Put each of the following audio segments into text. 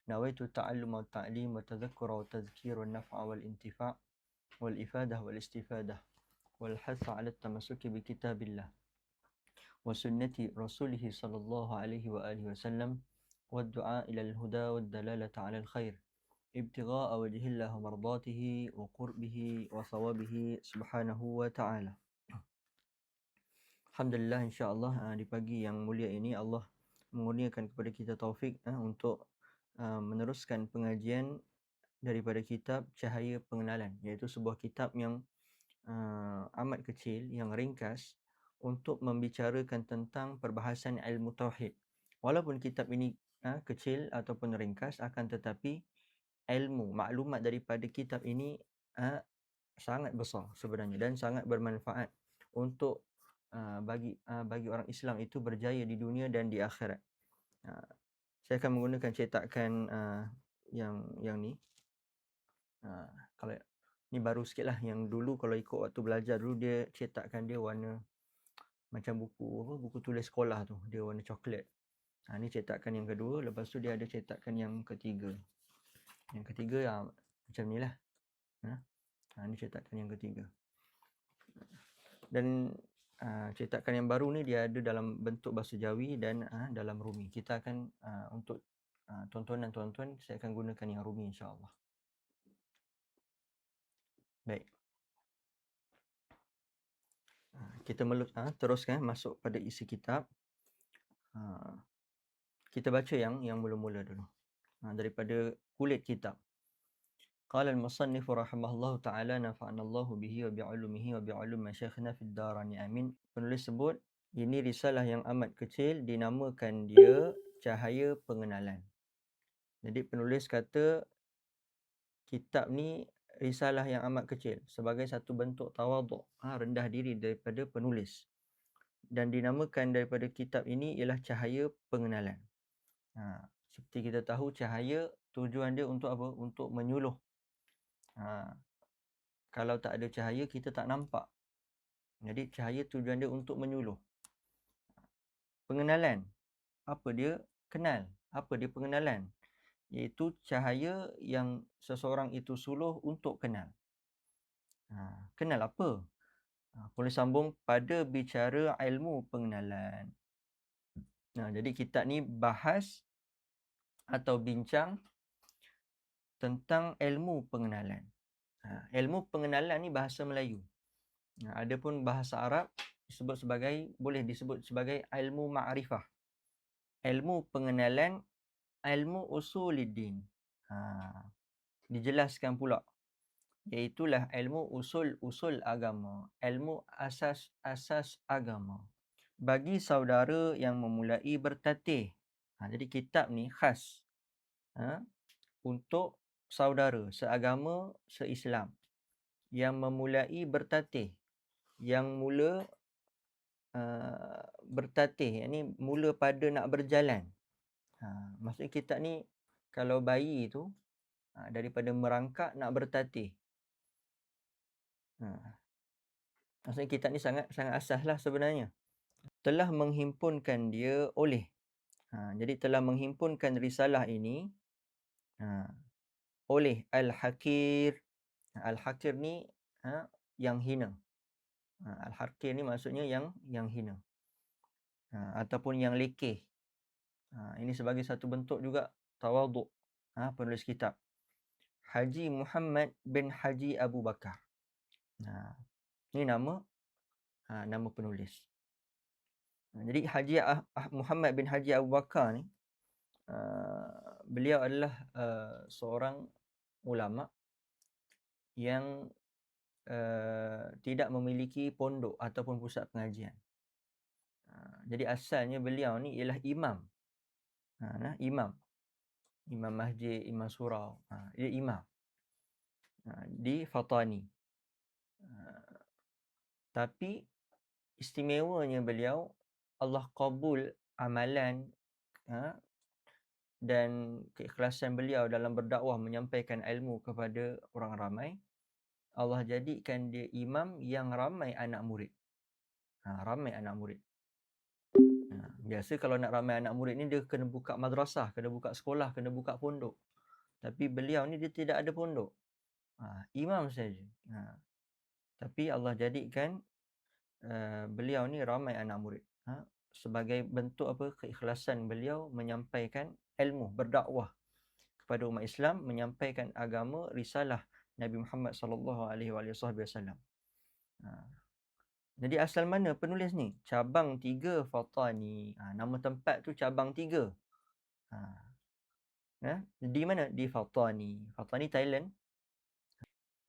nawaitu ta'allum wa ta'lim wa tadhakkura wa tadhkir wa naf'a wal intifa' wal ifadah wal istifadah wal hath 'ala at-tamassuki bi kitabillah wa sunnati rasulih sallallahu alaihi wa alihi wasallam wa ad-du'a ila al-huda wa ad-dalalata 'ala al-khair ibtigha'a wajhillah wa mardatihi wa qurbihi wa thawabihi subhanahu wa ta'ala. Alhamdulillah, insya-Allah di pagi yang mulia ini Allah mengurniakan kepada kita taufik untuk meneruskan pengajian daripada kitab Cahaya Pengenalan, iaitu sebuah kitab yang amat kecil, yang ringkas untuk membicarakan tentang perbahasan ilmu tauhid. Walaupun kitab ini kecil ataupun ringkas, akan tetapi ilmu, maklumat daripada kitab ini sangat besar sebenarnya dan sangat bermanfaat untuk bagi orang Islam itu berjaya di dunia dan di akhirat. Saya akan menggunakan cetakan yang ni. Kalau ni baru sikit lah. Yang dulu kalau ikut waktu belajar dulu, dia cetakkan dia warna macam buku tulis sekolah tu, dia warna coklat. Ni cetakan yang kedua. Lepas tu dia ada cetakan yang ketiga. Yang ketiga macam ni lah. Ni cetakan yang ketiga. Dan cetakan yang baru ni dia ada dalam bentuk bahasa Jawi dan dalam Rumi. Kita akan untuk tontonan tuan-tuan, saya akan gunakan yang Rumi, insya-Allah. Baik. Kita teruskan masuk pada isi kitab. Kita baca yang mula-mula dulu. Daripada kulit kitab. Qala al-musannif rahimahullahu ta'ala nafa'ana Allahu bihi wa bi'ulumihi wa bi'ulum masyayikhna fid darani amin. Penulis sebut ini risalah yang amat kecil, dinamakan dia Cahaya Pengenalan. Jadi penulis kata kitab ni risalah yang amat kecil sebagai satu bentuk tawaduk, rendah diri daripada penulis. Dan dinamakan daripada kitab ini ialah Cahaya Pengenalan. Seperti kita tahu, cahaya tujuan dia untuk apa? Untuk menyuluh. Kalau tak ada cahaya, kita tak nampak. Jadi cahaya tujuan dia untuk menyuluh. Pengenalan, apa dia? Kenal. Apa dia pengenalan? Iaitu cahaya yang seseorang itu suluh untuk kenal. Kenal apa? Boleh sambung pada bicara ilmu pengenalan. Jadi kitab ni bahas atau bincang tentang ilmu pengenalan. Ilmu pengenalan ni bahasa Melayu. Adapun bahasa Arab boleh disebut sebagai ilmu ma'rifah. Ilmu pengenalan, ilmu usuluddin. Dijelaskan pula, iaitulah ilmu usul agama, ilmu asas agama bagi saudara yang memulai bertatih. Jadi kitab ni khas untuk saudara seagama, seislam yang memulai bertatih, yang mula bertatih, yakni mula pada nak berjalan. Maksudnya kitab ni kalau bayi tu daripada merangkak nak bertatih. Maksudnya kitab ni sangat asas lah sebenarnya. Telah menghimpunkan dia oleh. Jadi telah menghimpunkan risalah ini oleh Al-Hakir. Al-Hakir ni yang hina. Al-Hakir ni maksudnya yang hina. Ataupun yang lekeh. Ini sebagai satu bentuk juga tawaduk penulis kitab. Haji Muhammad bin Haji Abu Bakar. Ini nama penulis. Jadi Haji Muhammad bin Haji Abu Bakar ni, beliau adalah seorang ulama yang tidak memiliki pondok ataupun pusat pengajian. Jadi asalnya beliau ni ialah imam. Imam masjid, imam surau. Dia imam di Fatani. Tapi istimewanya beliau, Allah qabul amalan dan keikhlasan beliau dalam berdakwah menyampaikan ilmu kepada orang ramai. Allah jadikan dia imam yang ramai anak murid. Ramai anak murid. Biasa kalau nak ramai anak murid ni dia kena buka madrasah, kena buka sekolah, kena buka pondok. Tapi beliau ni dia tidak ada pondok. Imam saja. Tapi Allah jadikan beliau ni ramai anak murid. Sebagai bentuk apa? Keikhlasan beliau menyampaikan ilmu, berdakwah kepada umat Islam, menyampaikan agama, risalah Nabi Muhammad sallallahu alaihi wasallam. Jadi asal mana penulis ni? Cabang 3 Fatani. Nama tempat tu Cabang 3. Di mana? Di Fatani. Fatani, Thailand.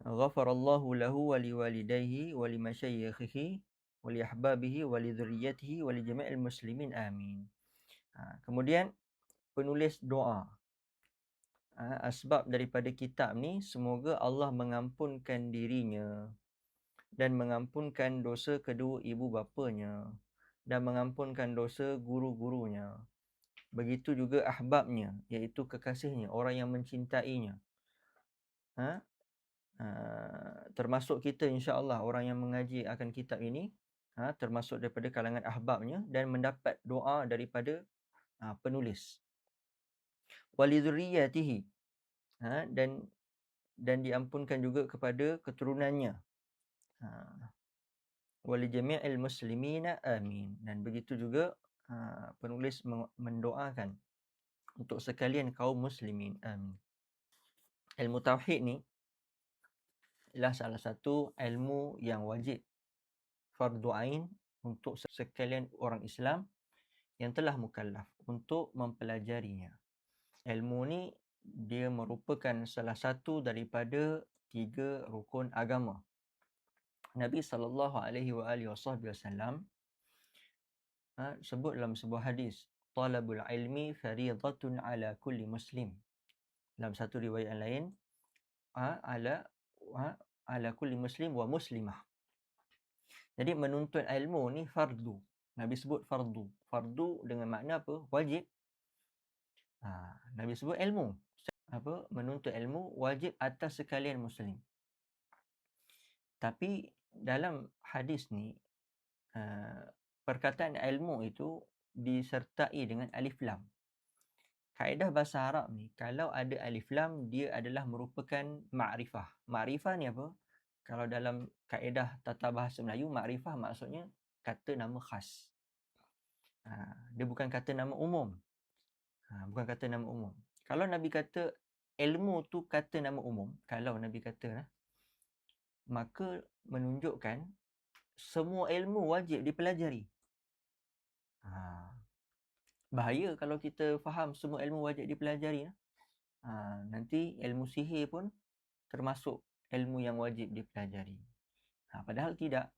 Ghafarallahu lahu wa liwalidayhi wa limasyayikhihi wa li ahbabihi wa li dhurriyyatihi wa li jami'il muslimin amin. Kemudian penulis doa. Asbab daripada kitab ni, semoga Allah mengampunkan dirinya dan mengampunkan dosa kedua ibu bapanya dan mengampunkan dosa guru-gurunya. Begitu juga ahbabnya, iaitu kekasihnya, orang yang mencintainya. Termasuk kita insya-Allah, orang yang mengaji akan kitab ini, termasuk daripada kalangan ahbabnya dan mendapat doa daripada penulis. Walidhurriyyatihi, dan diampunkan juga kepada keturunannya. Walijami'il muslimina amin. Dan begitu juga penulis mendoakan untuk sekalian kaum muslimin, amin. Ilmu tauhid ni ialah salah satu ilmu yang wajib, fardu ain, untuk sekalian orang Islam yang telah mukallaf untuk mempelajarinya. Ilmu ni dia merupakan salah satu daripada 3 rukun agama. Nabi sallallahu alaihi wasallam sebut dalam sebuah hadis, talabul ilmi fariidatun ala kulli muslim. Dalam satu riwayat lain, ala kulli muslim wa muslimah. Jadi menuntut ilmu ni fardu. Nabi sebut fardu. Fardu dengan makna apa? Wajib. Nabi sebut ilmu. Menuntut ilmu wajib atas sekalian muslim. Tapi dalam hadis ni, perkataan ilmu itu disertai dengan alif lam. Kaedah bahasa Arab ni, kalau ada alif lam, dia adalah merupakan ma'rifah. Ma'rifah ni apa? Kalau dalam kaedah tata bahasa Melayu, ma'rifah maksudnya kata nama khas. Dia bukan kata nama umum. Bukan kata nama umum. Kalau Nabi kata ilmu tu kata nama umum, kalau Nabi kata, maka menunjukkan semua ilmu wajib dipelajari. Bahaya kalau kita faham semua ilmu wajib dipelajari. Nanti ilmu sihir pun termasuk ilmu yang wajib dipelajari. Padahal tidak.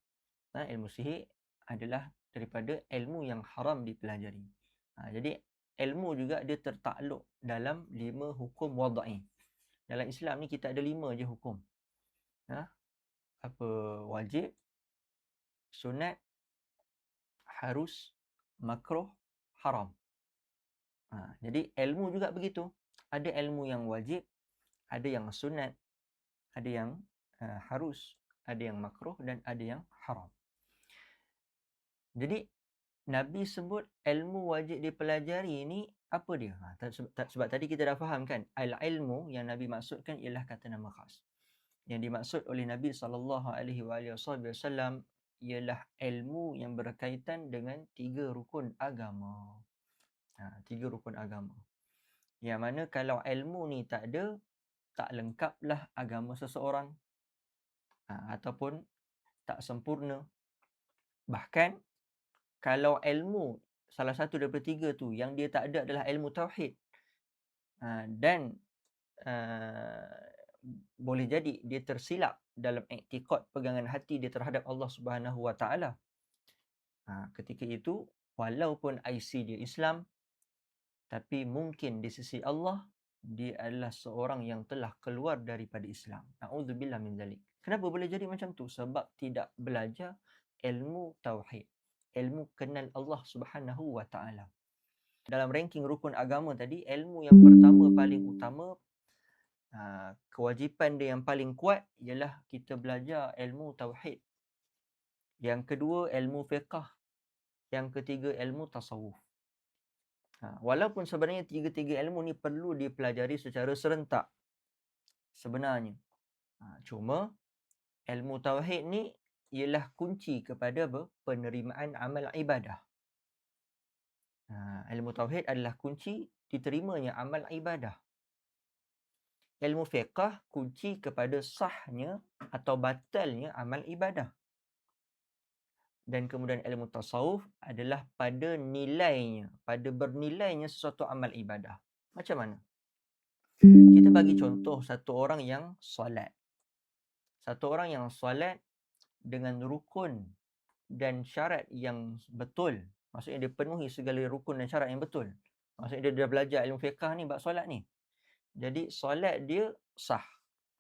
Ilmu sihir adalah daripada ilmu yang haram dipelajari. Jadi ilmu juga dia tertakluk dalam 5 hukum wadai. Dalam Islam ni kita ada 5 je hukum. Wajib, sunat, harus, makruh, haram. Jadi ilmu juga begitu. Ada ilmu yang wajib, ada yang sunat, ada yang harus, ada yang makruh dan ada yang haram. Jadi Nabi sebut ilmu wajib dipelajari ni apa dia? Sebab tadi kita dah faham kan, al-ilmu yang Nabi maksudkan ialah kata nama khas. Yang dimaksud oleh Nabi sallallahu alaihi wasallam ialah ilmu yang berkaitan dengan 3 rukun agama. 3 rukun agama. Yang mana kalau ilmu ni tak ada, tak lengkaplah agama seseorang. Ataupun tak sempurna. Bahkan kalau ilmu salah satu daripada 3 tu yang dia tak ada adalah ilmu tauhid, dan boleh jadi dia tersilap dalam iktikad pegangan hati dia terhadap Allah Subhanahu Wa Taala. Ketika itu walaupun IC dia Islam, tapi mungkin di sisi Allah dia adalah seorang yang telah keluar daripada Islam. Na'udzubillah min zalik. Kenapa boleh jadi macam tu? Sebab tidak belajar ilmu tauhid, ilmu kenal Allah Subhanahu Wa Taala. Dalam ranking rukun agama tadi, ilmu yang pertama paling utama, kewajipan dia yang paling kuat ialah kita belajar ilmu tauhid. Yang kedua ilmu fiqh. yang ketiga ilmu tasawuf. Walaupun sebenarnya tiga-tiga ilmu ni perlu dipelajari secara serentak sebenarnya. Cuma ilmu tauhid ni ialah kunci kepada penerimaan amal ibadah. Ilmu tauhid adalah kunci diterimanya amal ibadah. Ilmu fiqh kunci kepada sahnya atau batalnya amal ibadah. Dan kemudian ilmu tasawuf adalah pada nilainya, pada bernilainya sesuatu amal ibadah. Macam mana? Kita bagi contoh satu orang yang solat. Satu orang yang solat dengan rukun dan syarat yang betul. Maksudnya dia penuhi segala rukun dan syarat yang betul. Maksudnya dia dah belajar ilmu fiqh ni bab solat ni. Jadi solat dia sah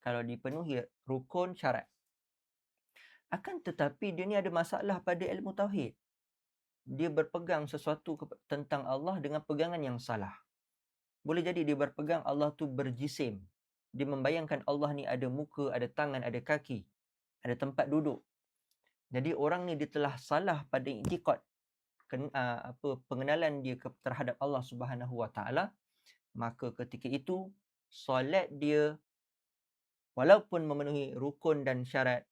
kalau dipenuhi rukun syarat. Akan tetapi dia ni ada masalah pada ilmu tauhid. Dia berpegang sesuatu tentang Allah dengan pegangan yang salah. Boleh jadi dia berpegang Allah tu berjisim. Dia membayangkan Allah ni ada muka, ada tangan, ada kaki, ada tempat duduk. Jadi orang ni dia telah salah pada i'tiqad, pengenalan dia terhadap Allah Subhanahu Wa Taala. Maka ketika itu solat dia walaupun memenuhi rukun dan syarat,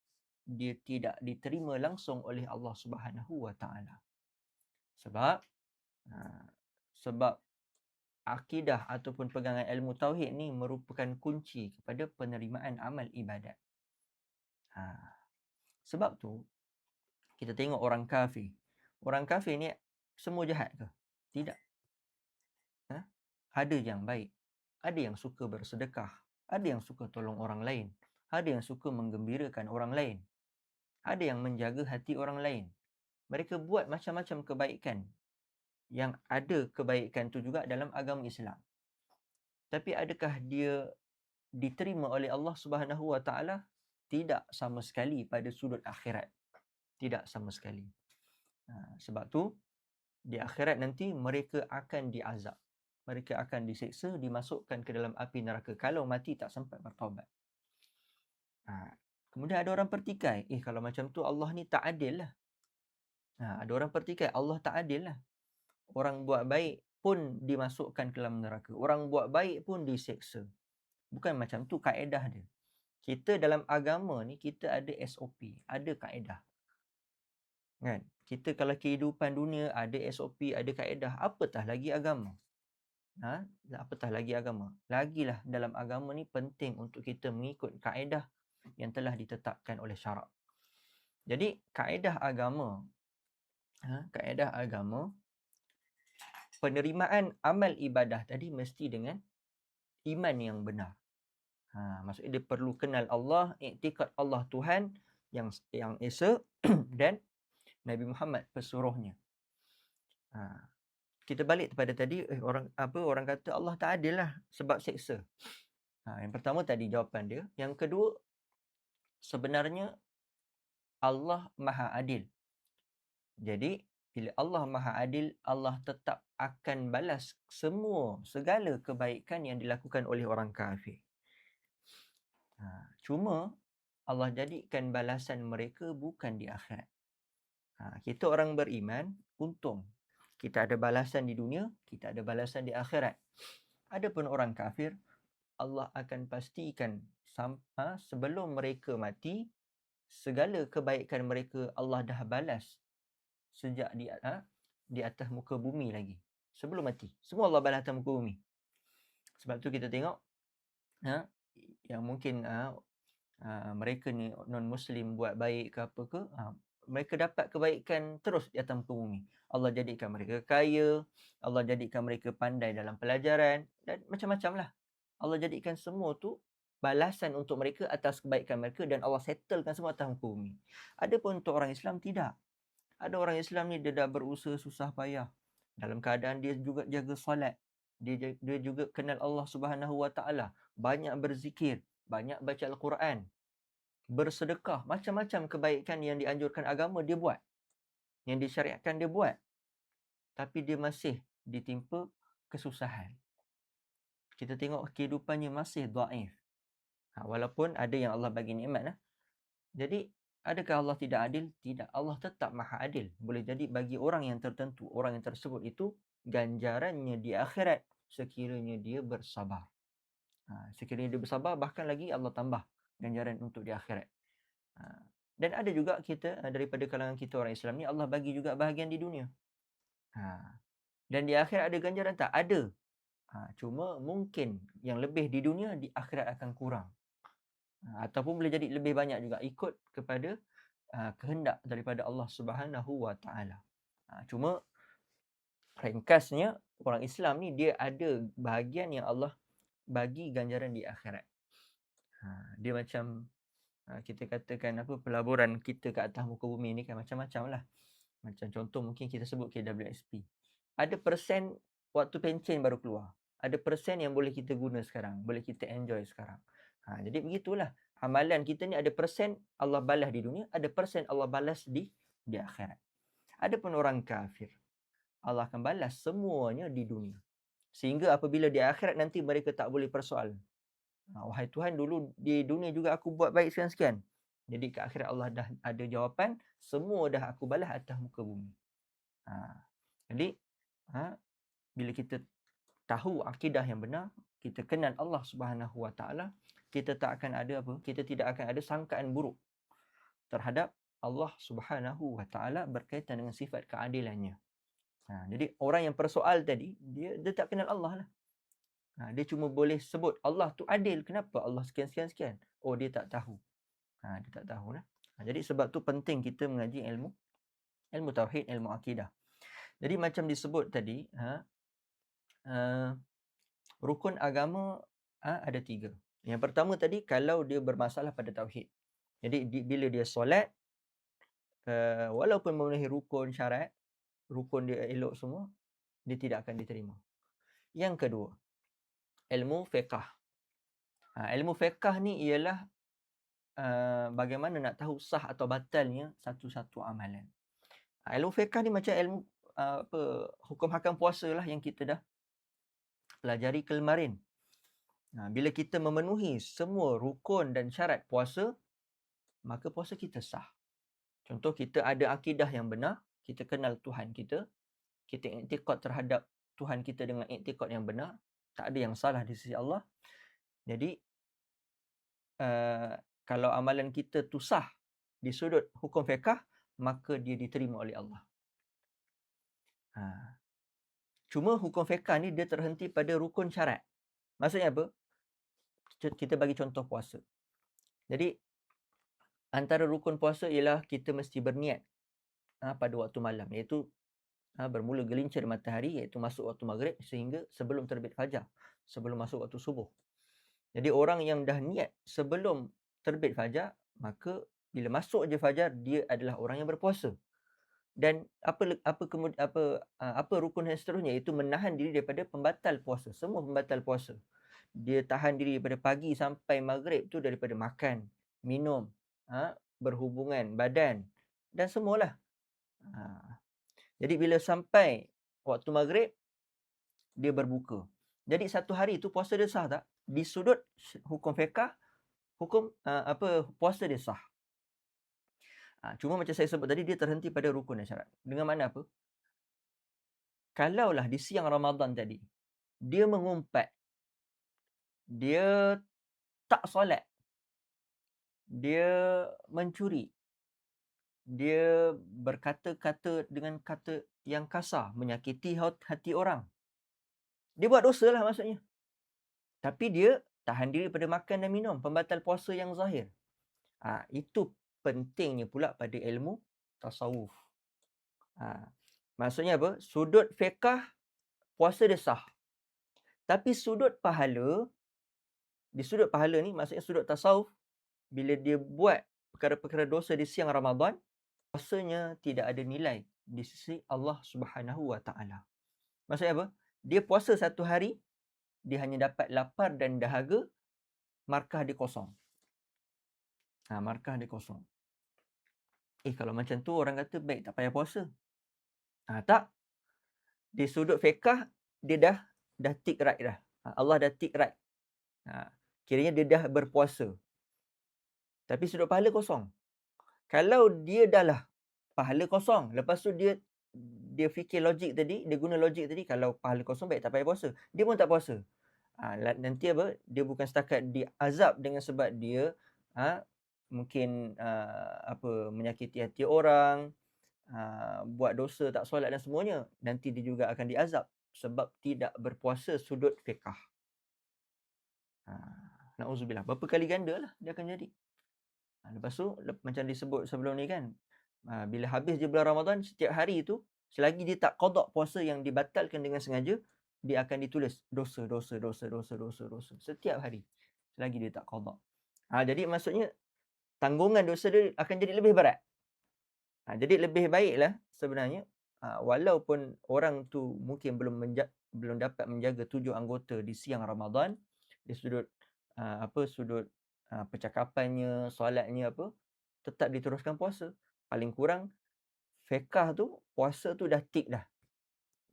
dia tidak diterima langsung oleh Allah Subhanahu Wa Taala. Sebab akidah ataupun pegangan ilmu tauhid ni merupakan kunci kepada penerimaan amal ibadat. Sebab tu kita tengok orang kafir. Orang kafir ni semua jahat ke? Tidak. Ada yang baik, ada yang suka bersedekah, ada yang suka tolong orang lain, ada yang suka menggembirakan orang lain, ada yang menjaga hati orang lain. Mereka buat macam-macam kebaikan. Yang ada kebaikan tu juga dalam agama Islam. Tapi adakah dia diterima oleh Allah Subhanahu Wa Taala? Tidak sama sekali pada sudut akhirat. Tidak sama sekali. Sebab tu di akhirat nanti mereka akan diazab. Mereka akan diseksa, dimasukkan ke dalam api neraka kalau mati tak sempat bertaubat. Kemudian ada orang pertikai, kalau macam tu Allah ni tak adil lah. Ada orang pertikai, Allah tak adil lah. Orang buat baik pun dimasukkan ke dalam neraka. Orang buat baik pun diseksa. Bukan macam tu kaedah dia. Kita dalam agama ni, kita ada SOP, ada kaedah. Kan? Kita kalau kehidupan dunia ada SOP, ada kaedah. Apatah lagi agama. Apatah lagi agama. Lagilah dalam agama ni penting untuk kita mengikut kaedah yang telah ditetapkan oleh syarak. Jadi kaedah agama, penerimaan amal ibadah tadi mesti dengan iman yang benar. Maksudnya dia perlu kenal Allah, i'tiqad Allah Tuhan yang esa dan Nabi Muhammad pesuruhnya. Kita balik kepada tadi, orang kata Allah tak adil lah sebab seksa. Yang pertama tadi jawapan dia. Yang kedua, sebenarnya Allah Maha Adil. Jadi bila Allah Maha Adil, Allah tetap akan balas segala kebaikan yang dilakukan oleh orang kafir. Cuma Allah jadikan balasan mereka bukan di akhirat. Kita orang beriman, untung. Kita ada balasan di dunia, kita ada balasan di akhirat. Adapun orang kafir, Allah akan pastikan sebelum mereka mati, segala kebaikan mereka Allah dah balas sejak di atas muka bumi lagi. Sebelum mati. Semua Allah balas atas muka bumi. Sebab tu kita tengok yang mungkin mereka ni non-Muslim buat baik ke apa ke, mereka dapat kebaikan terus di atas muka bumi. Allah jadikan mereka kaya, Allah jadikan mereka pandai dalam pelajaran dan macam-macam lah. Allah jadikan semua tu balasan untuk mereka atas kebaikan mereka dan Allah settlekan semua atas muka bumi. Adapun untuk orang Islam tidak. Ada orang Islam ni dia dah berusaha susah payah. Dalam keadaan dia juga jaga solat. Dia juga kenal Allah Subhanahu Wa Taala. Banyak berzikir, banyak baca Al-Quran, bersedekah, macam-macam kebaikan yang dianjurkan agama dia buat. Yang disyariatkan dia buat. Tapi dia masih ditimpa kesusahan. Kita tengok kehidupannya masih dhaif. Walaupun ada yang Allah bagi nikmat. Jadi Adakah Allah tidak adil? Tidak. Allah tetap maha adil. Boleh jadi bagi orang yang tertentu, orang yang tersebut itu ganjarannya di akhirat sekiranya dia bersabar. Sekiranya dia bersabar, bahkan lagi Allah tambah ganjaran untuk di akhirat. Dan ada juga kita daripada kalangan kita orang Islam ni, Allah bagi juga bahagian di dunia. Dan di akhirat ada ganjaran tak? Ada. Cuma mungkin yang lebih di dunia, di akhirat akan kurang. Ataupun boleh jadi lebih banyak juga, ikut kepada kehendak daripada Allah Subhanahu Wa Taala. Cuma ringkasnya, orang Islam ni dia ada bahagian yang Allah bagi ganjaran di akhirat. Dia macam kita katakan apa, pelaburan kita ke atas muka bumi ni kan macam-macam lah. Macam contoh mungkin kita sebut KWSP. Ada persen waktu pencen baru keluar. Ada persen yang boleh kita guna sekarang, boleh kita enjoy sekarang. Jadi begitulah. Amalan kita ni ada persen Allah balas di dunia, ada persen Allah balas di akhirat. Adapun orang kafir, Allah akan balas semuanya di dunia. Sehingga apabila di akhirat nanti mereka tak boleh persoal. Wahai Tuhan, dulu di dunia juga aku buat baik sekian-sekian. Jadi ke akhirat Allah dah ada jawapan, semua dah aku balas atas muka bumi. Jadi bila kita tahu akidah yang benar, kita kenal Allah Subhanahu Wa Taala, kita tak akan ada apa? Kita tidak akan ada sangkaan buruk terhadap Allah Subhanahu Wa Taala berkaitan dengan sifat keadilannya. Jadi orang yang persoal tadi, dia tak kenal Allah lah. Dia cuma boleh sebut Allah tu adil. Kenapa Allah sekian-sekian-sekian? Oh, dia tak tahu. Dia tak tahu lah. Jadi sebab tu penting kita mengaji ilmu tauhid, ilmu akidah. Jadi macam disebut tadi, rukun agama ada 3. Yang pertama tadi, kalau dia bermasalah pada tauhid. Jadi bila dia solat, walaupun memenuhi rukun syarat, rukun dia elok semua, dia tidak akan diterima. Yang kedua, ilmu fiqh. Ilmu fiqh ni ialah bagaimana nak tahu sah atau batalnya satu-satu amalan. Ilmu fiqh ni macam ilmu hukum hakam puasa lah yang kita dah pelajari kemarin. Bila kita memenuhi semua rukun dan syarat puasa, maka puasa kita sah. Contoh, kita ada akidah yang benar, kita kenal Tuhan kita iktikad terhadap Tuhan kita dengan iktikad yang benar, tak ada yang salah di sisi Allah. Jadi kalau amalan kita tu sah di sudut hukum fiqh, maka dia diterima oleh Allah. Cuma hukum fiqh ni dia terhenti pada rukun syarat. Maksudnya apa? Kita bagi contoh puasa. Jadi antara rukun puasa ialah kita mesti berniat pada waktu malam, iaitu bermula gelincir matahari, iaitu masuk waktu maghrib sehingga sebelum terbit fajar, sebelum masuk waktu subuh. Jadi orang yang dah niat sebelum terbit fajar, maka bila masuk je fajar, dia adalah orang yang berpuasa. Dan apa rukun yang seterusnya, iaitu menahan diri daripada pembatal puasa. Semua pembatal puasa. Dia tahan diri daripada pagi sampai maghrib tu daripada makan, minum, berhubungan badan dan semualah. Jadi bila sampai waktu maghrib, dia berbuka. Jadi satu hari tu puasa dia sah tak? Di sudut hukum fiqh, hukum puasa dia sah. Cuma macam saya sebut tadi, dia terhenti pada rukun dan syarat. Dengan mana apa? Kalaulah di siang Ramadan tadi, dia mengumpat, dia tak solat, dia mencuri, dia berkata-kata dengan kata yang kasar, menyakiti hati orang. Dia buat dosa lah maksudnya. Tapi dia tahan diri pada makan dan minum, pembatal puasa yang zahir. Itu pentingnya pula pada ilmu tasawuf. Maksudnya apa? Sudut fiqh, puasa dia sah. Tapi sudut pahala, di sudut pahala ni, maksudnya sudut tasawuf, bila dia buat perkara-perkara dosa di siang Ramadan, puasanya tidak ada nilai di sisi Allah Subhanahu Wa Taala. Maksudnya apa? Dia puasa satu hari, dia hanya dapat lapar dan dahaga, markah dia kosong. Markah dia kosong. Kalau macam tu orang kata baik, tak payah puasa. Tak. Di sudut fiqh, dia dah tick right dah. Allah dah tick right. Kiranya dia dah berpuasa. Tapi sudut pahala kosong. Kalau dia dah lah pahala kosong, lepas tu dia fikir logik tadi, dia guna logik tadi, kalau pahala kosong baik tak payah puasa. Dia pun tak puasa. Nanti apa, dia bukan setakat diazab dengan sebab dia mungkin menyakiti hati orang, buat dosa, tak solat dan semuanya. Nanti dia juga akan diazab sebab tidak berpuasa sudut fiqh. Na'udzubillah. Berapa kali ganda lah dia akan jadi. Lepas tu, macam disebut sebelum ni kan, bila habis je bulan Ramadan, setiap hari tu, selagi dia tak qada puasa yang dibatalkan dengan sengaja, dia akan ditulis dosa. Setiap hari. Selagi dia tak qada. Jadi maksudnya, tanggungan dosa dia akan jadi lebih berat. Jadi lebih baiklah sebenarnya, walaupun orang tu mungkin belum dapat menjaga 7 anggota di siang Ramadan, di sudut percakapannya, solatnya tetap diteruskan puasa. Paling kurang fiqh tu, puasa tu dah tick dah.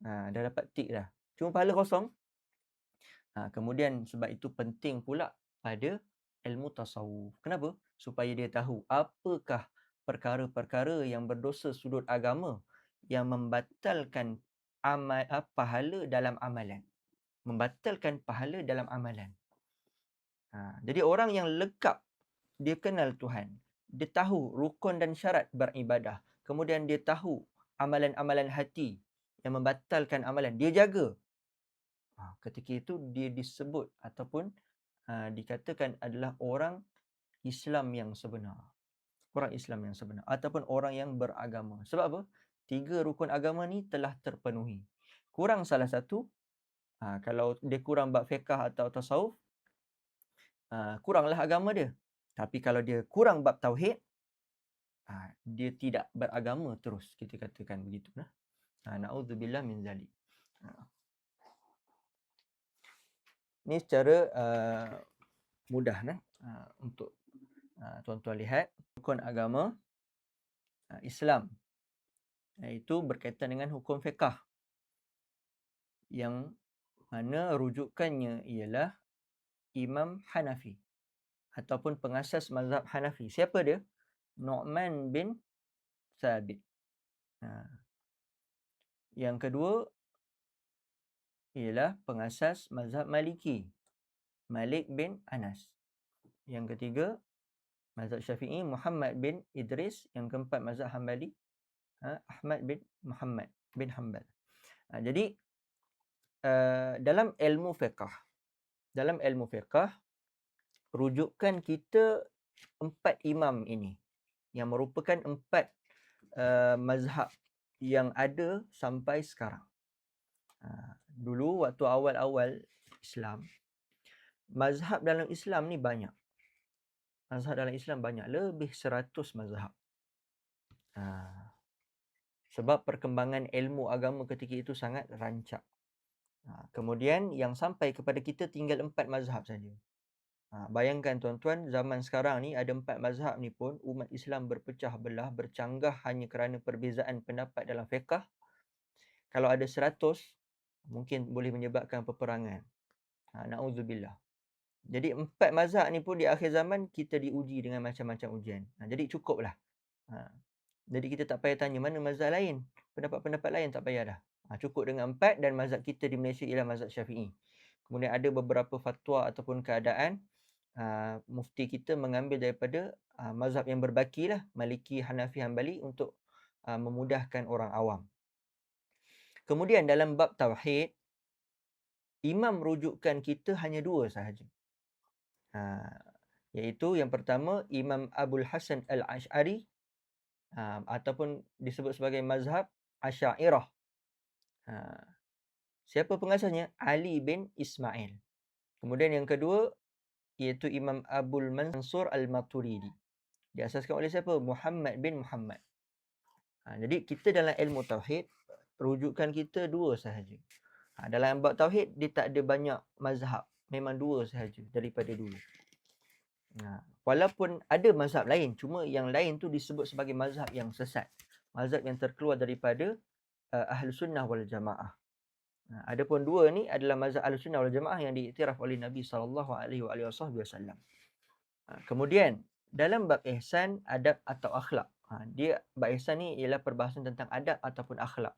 Dah dapat tick dah. Cuma pahala kosong. Kemudian sebab itu penting pula pada ilmu tasawuf. Kenapa? Supaya dia tahu apakah perkara-perkara yang berdosa sudut agama yang membatalkan pahala dalam amalan. Membatalkan pahala dalam amalan. Jadi orang yang lekap, dia kenal Tuhan. Dia tahu rukun dan syarat beribadah. Kemudian dia tahu amalan-amalan hati yang membatalkan amalan. Dia jaga. Ketika itu dia disebut ataupun dikatakan adalah orang Islam yang sebenar. Orang Islam yang sebenar. Ataupun orang yang beragama. Sebab apa? 3 rukun agama ni telah terpenuhi. Kurang salah satu, kalau dia kurang bab fiqh atau tasawuf, kuranglah agama dia. Tapi kalau dia kurang bab tauhid, dia tidak beragama terus, kita katakan begitu. Na'udzubillah min zalik. Ini secara mudah untuk tuan-tuan lihat. Rukun agama Islam, iaitu berkaitan dengan hukum fiqh, yang mana rujukannya ialah Imam Hanafi ataupun pengasas mazhab Hanafi. Siapa dia? Nu'man bin Thabit. Yang kedua ialah pengasas mazhab Maliki, Malik bin Anas. Yang ketiga, mazhab Syafi'i, Muhammad bin Idris. Yang keempat, mazhab Hambali, Ahmad bin Muhammad bin Hanbal. Jadi dalam ilmu fiqh, rujukan kita 4 imam ini yang merupakan 4 mazhab yang ada sampai sekarang. Dulu waktu awal-awal Islam, mazhab dalam Islam ni banyak. Mazhab dalam Islam banyak, lebih 100 mazhab. Sebab perkembangan ilmu agama ketika itu sangat rancak. Kemudian yang sampai kepada kita tinggal 4 mazhab saja. Bayangkan tuan-tuan, zaman sekarang ni ada 4 mazhab ni pun umat Islam berpecah belah, bercanggah hanya kerana perbezaan pendapat dalam fiqh. Kalau ada 100, mungkin boleh menyebabkan peperangan. Na'udzubillah. Jadi 4 mazhab ni pun di akhir zaman kita diuji dengan macam-macam ujian. Jadi cukuplah. Jadi kita tak payah tanya mana mazhab lain. Pendapat-pendapat lain tak payah dah. Cukup dengan 4, dan mazhab kita di Malaysia ialah mazhab Syafi'i. Kemudian ada beberapa fatwa ataupun keadaan mufti kita mengambil daripada mazhab yang berbaki lah, Maliki, Hanafi, Hambali, untuk memudahkan orang awam. Kemudian dalam bab tauhid, imam rujukan kita hanya 2 sahaja. Iaitu yang pertama, Imam Abul Hasan Al-Ash'ari, ataupun disebut sebagai mazhab Asy'ariyah. Siapa pengasasnya? Ali bin Ismail. Kemudian yang kedua iaitu Imam Abul Mansur Al-Maturidi. Diasaskan oleh siapa? Muhammad bin Muhammad. Jadi kita dalam ilmu tauhid, rujukan kita 2 sahaja. Dalam bab tauhid dia tak ada banyak mazhab. Memang 2 sahaja daripada dulu. Walaupun ada mazhab lain, cuma yang lain tu disebut sebagai mazhab yang sesat. Mazhab yang terkeluar daripada Ahlus Sunnah wal Jamaah. Adapun 2 ni adalah mazhab Ahlus Sunnah wal Jamaah yang diiktiraf oleh Nabi SAW. Kemudian Dalam bab ihsan, adab atau akhlak. Dia bab ihsan ni ialah perbahasan tentang adab ataupun akhlak.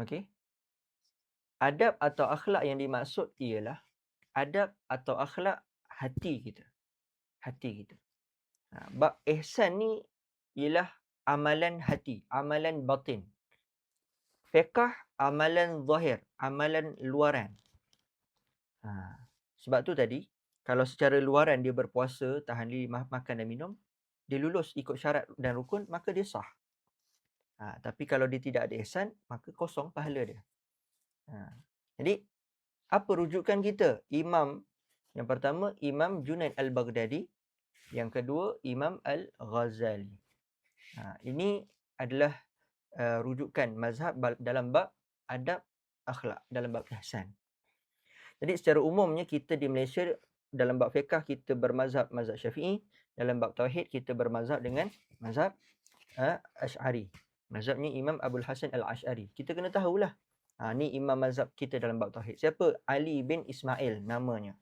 Okey. Adab atau akhlak yang dimaksud ialah adab atau akhlak hati kita. Hati kita. Bab ihsan ni ialah amalan hati, amalan batin. Fiqh amalan zahir, amalan luaran. Sebab tu tadi, kalau secara luaran dia berpuasa, tahan diri, makan dan minum, dia lulus ikut syarat dan rukun, maka dia sah. Tapi kalau dia tidak ada ihsan, maka kosong pahala dia. Jadi, apa rujukan kita? Yang pertama, Imam Junaid Al-Baghdadi. Yang kedua, Imam Al-Ghazali. Ini adalah rujukan mazhab dalam bab adab akhlak, dalam bab ihsan. Jadi secara umumnya kita di Malaysia dalam bab fiqh kita bermazhab Syafi'i, dalam bab tauhid kita bermazhab dengan mazhab Asy'ari. Mazhabnya Imam Abdul Hasan Al-Asy'ari. Kita kena tahulah. Ni imam mazhab kita dalam bab tauhid. Siapa? Ali bin Ismail namanya.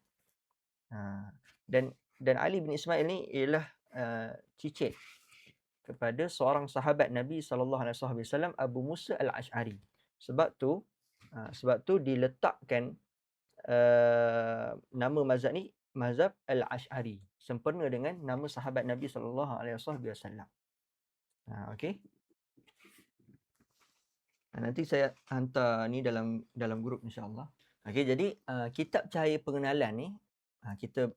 Dan Ali bin Ismail ni ialah cicit kepada seorang sahabat Nabi SAW, Abu Musa Al-Asy'ari. Sebab tu diletakkan nama mazhab ni mazhab Al-Asy'ari, sempurna dengan nama sahabat Nabi SAW. Okey. Nanti saya hantar ni dalam grup insya-Allah. Okey, jadi kitab Cahaya Pengenalan ni kita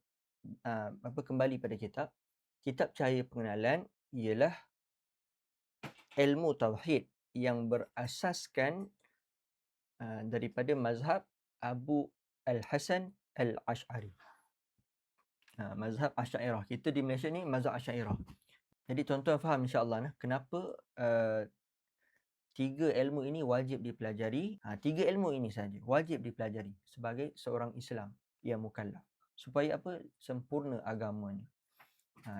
kembali pada kitab. Kitab Cahaya Pengenalan ialah ilmu tauhid yang berasaskan daripada mazhab Abu Al-Hasan Al-Asy'ari. Mazhab Asy'ariyah. Kita di Malaysia ni mazhab Asy'ariyah. Jadi tuan-tuan faham insya-Allah kenapa 3 ilmu ini wajib dipelajari. 3 ilmu ini saja wajib dipelajari sebagai seorang Islam yang mukallaf. Supaya apa? Sempurna agamanya.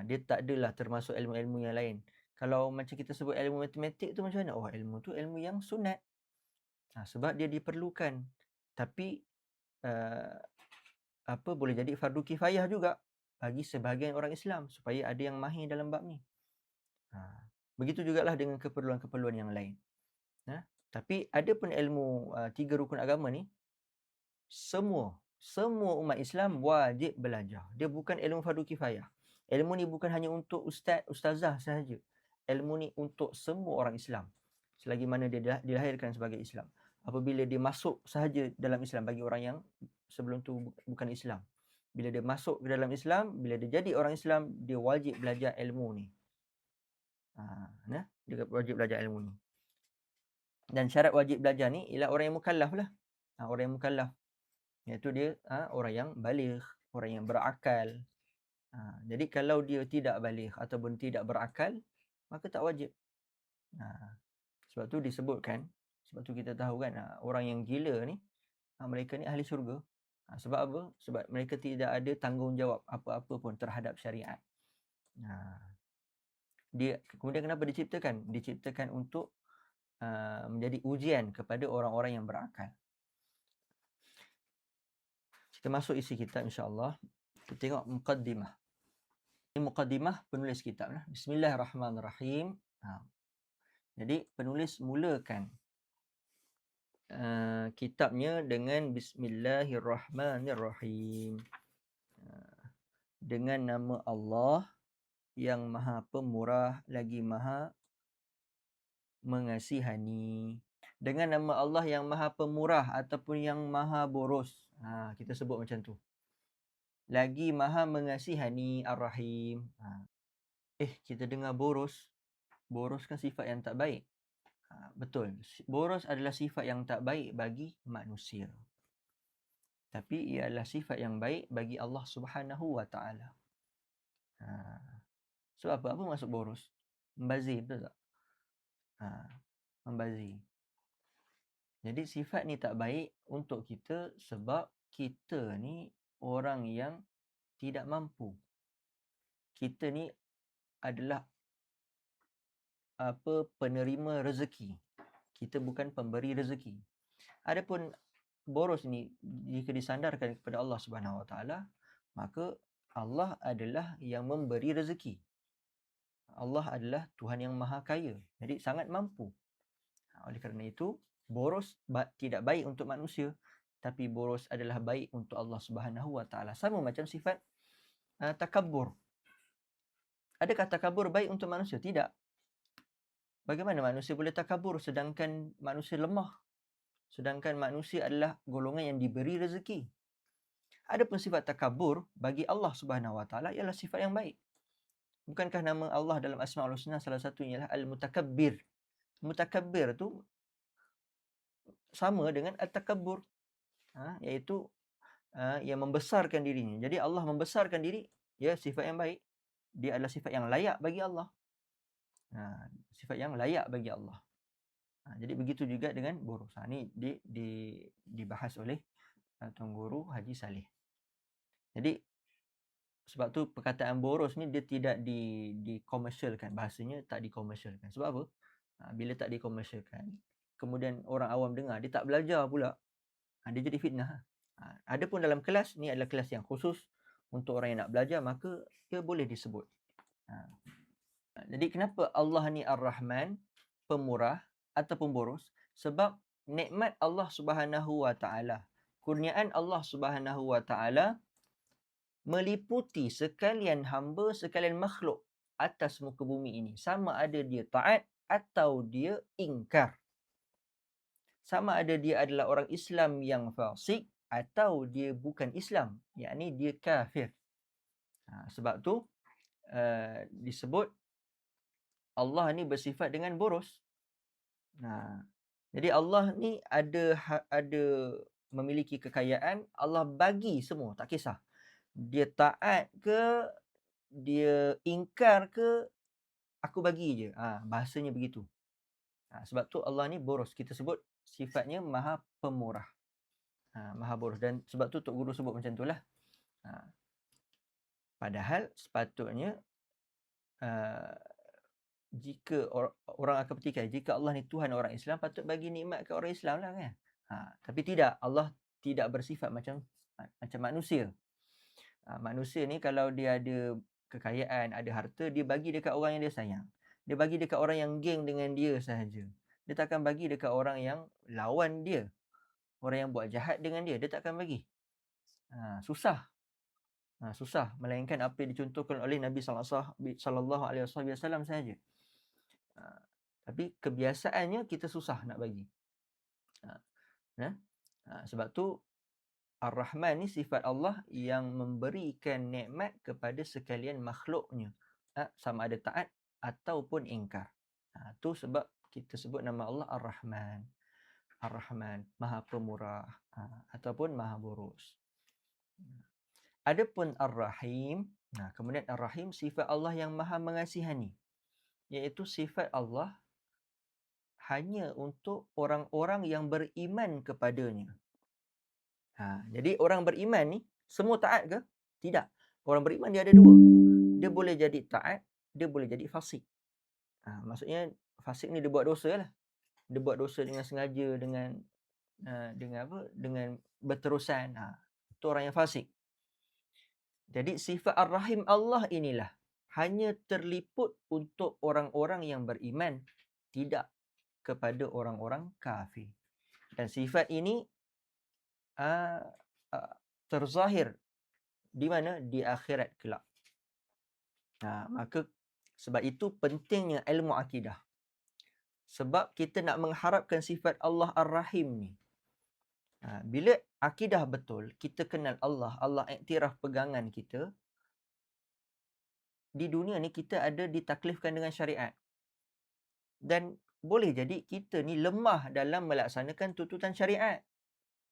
Dia tak adalah termasuk ilmu-ilmu yang lain. Kalau macam kita sebut ilmu matematik tu macam mana? Oh, ilmu tu ilmu yang sunat. Sebab dia diperlukan. Tapi boleh jadi fardu kifayah juga bagi sebahagian orang Islam supaya ada yang mahir dalam bab ni. Begitu jugalah dengan keperluan-keperluan yang lain. Tapi ada pun ilmu 3 rukun agama ni, semua umat Islam wajib belajar. Dia bukan ilmu fardu kifayah. Ilmu ni bukan hanya untuk ustazah sahaja. Ilmu ni untuk semua orang Islam. Selagi mana dia dilahirkan sebagai Islam. Apabila dia masuk sahaja dalam Islam bagi orang yang sebelum tu bukan Islam. Bila dia masuk ke dalam Islam, bila dia jadi orang Islam, dia wajib belajar ilmu ni. Dia wajib belajar ilmu ni. Dan syarat wajib belajar ni ialah orang yang mukallaf lah. Orang yang mukallaf. Iaitu dia orang yang baligh, orang yang berakal. Jadi kalau dia tidak baligh ataupun tidak berakal, maka tak wajib. Sebab tu disebutkan, sebab tu kita tahu kan orang yang gila ni, mereka ni ahli syurga. Sebab apa? Sebab mereka tidak ada tanggungjawab apa-apa pun terhadap syariat. Kemudian kenapa diciptakan? Diciptakan untuk menjadi ujian kepada orang-orang yang berakal. Kita masuk isi kitab insya-Allah. Kita tengok muqaddimah. Ini muqaddimah penulis kitab lah. Bismillahirrahmanirrahim. Jadi penulis mulakan kitabnya dengan Bismillahirrahmanirrahim. Dengan nama Allah yang Maha Pemurah lagi Maha Mengasihani. Dengan nama Allah yang Maha Pemurah ataupun yang Maha Boros. Kita sebut macam tu. Lagi Maha Mengasihani Ar-Rahim. Kita dengar boros. Boros kan sifat yang tak baik. Betul. Boros adalah sifat yang tak baik bagi manusia. Tapi ia adalah sifat yang baik bagi Allah Subhanahu Wa Taala. Sebab apa? Apa maksud boros? Membazir, betul tak? Membazir. Jadi sifat ni tak baik untuk kita sebab kita ni orang yang tidak mampu. Kita ni adalah penerima rezeki. Kita bukan pemberi rezeki. Adapun boros ni jika disandarkan kepada Allah Subhanahu Wa Taala, maka Allah adalah yang memberi rezeki. Allah adalah Tuhan yang Maha Kaya. Jadi sangat mampu. Oleh kerana itu, boros tidak baik untuk manusia, tapi boros adalah baik untuk Allah Subhanahu Wa Taala. Sama macam sifat takabur. Adakah takabur baik untuk manusia? Tidak. Bagaimana manusia boleh takabur sedangkan manusia lemah? Sedangkan manusia adalah golongan yang diberi rezeki. Adapun sifat takabur bagi Allah Subhanahu Wa Taala ialah sifat yang baik. Bukankah nama Allah dalam Asmaul Husna salah satunya ialah Al-Mutakabbir? Mutakabbir tu sama dengan At-Takabbur, iaitu yang membesarkan dirinya. Jadi Allah membesarkan diri, ya, sifat yang baik. Dia adalah sifat yang layak bagi Allah. Sifat yang layak bagi Allah. Jadi begitu juga dengan boros. Ini dibahas oleh Tuan Guru Haji Saleh. Jadi sebab tu perkataan boros ni dia tidak dikomersialkan. Bahasanya tak dikomersialkan. Sebab apa? Bila tak dikomersialkan, kemudian orang awam dengar, dia tak belajar pula. Dia jadi fitnah. Adapun dalam kelas, ni adalah kelas yang khusus untuk orang yang nak belajar, maka dia boleh disebut. Jadi kenapa Allah ni Ar-Rahman, pemurah ataupun boros? Sebab nikmat Allah Subhanahu Wa Taala, kurniaan Allah Subhanahu Wa Taala meliputi sekalian hamba, sekalian makhluk atas muka bumi ini. Sama ada dia taat atau dia ingkar. Sama ada dia adalah orang Islam yang fasik atau dia bukan Islam, yakni dia kafir. Sebab tu disebut Allah ni bersifat dengan boros. Jadi Allah ni ada memiliki kekayaan, Allah bagi semua, tak kisah. Dia taat ke, dia ingkar ke, aku bagi je. Bahasanya begitu. Sebab tu Allah ni boros. Kita sebut sifatnya Maha Pemurah. Maha boros. Dan sebab tu Tok Guru sebut macam itulah. Padahal sepatutnya jika orang akan petikai, jika Allah ni Tuhan orang Islam, patut bagi nikmat ke orang Islam lah kan. Tapi tidak, Allah tidak bersifat macam manusia. Manusia ni kalau dia ada kekayaan, ada harta, dia bagi dekat orang yang dia sayang. Dia bagi dekat orang yang geng dengan dia sahaja. Dia takkan bagi dekat orang yang lawan dia. Orang yang buat jahat dengan dia, dia takkan bagi. Susah. Susah. Melainkan apa yang dicontohkan oleh Nabi sallallahu alaihi wasallam sahaja. Tapi kebiasaannya kita susah nak bagi. Sebab tu Ar-Rahman ni sifat Allah yang memberikan nikmat kepada sekalian makhluknya, sama ada taat ataupun ingkar. Tu sebab kita sebut nama Allah Ar-Rahman. Ar-Rahman, Maha Pemurah, ataupun Maha Boros. Adapun Ar-Rahim, kemudian Ar-Rahim sifat Allah yang Maha Mengasihani, iaitu sifat Allah hanya untuk orang-orang yang beriman kepadanya. Jadi orang beriman ni semua taat ke? Tidak. Orang beriman dia ada dua. Dia boleh jadi taat, dia boleh jadi fasik. Maksudnya fasik ni dia buat dosa lah. Dia buat dosa dengan sengaja, dengan berterusan. Itu orang yang fasik. Jadi sifat Ar-Rahim Allah inilah hanya terliput untuk orang-orang yang beriman, tidak kepada orang-orang kafir. Dan sifat ini terzahir di mana? Di akhirat kelak. Maka sebab itu pentingnya ilmu akidah. Sebab kita nak mengharapkan sifat Allah Ar-Rahim ni. Bila akidah betul, kita kenal Allah, Allah iktiraf pegangan kita, di dunia ni kita ada ditaklifkan dengan syariat. Dan boleh jadi kita ni lemah dalam melaksanakan tuntutan syariat.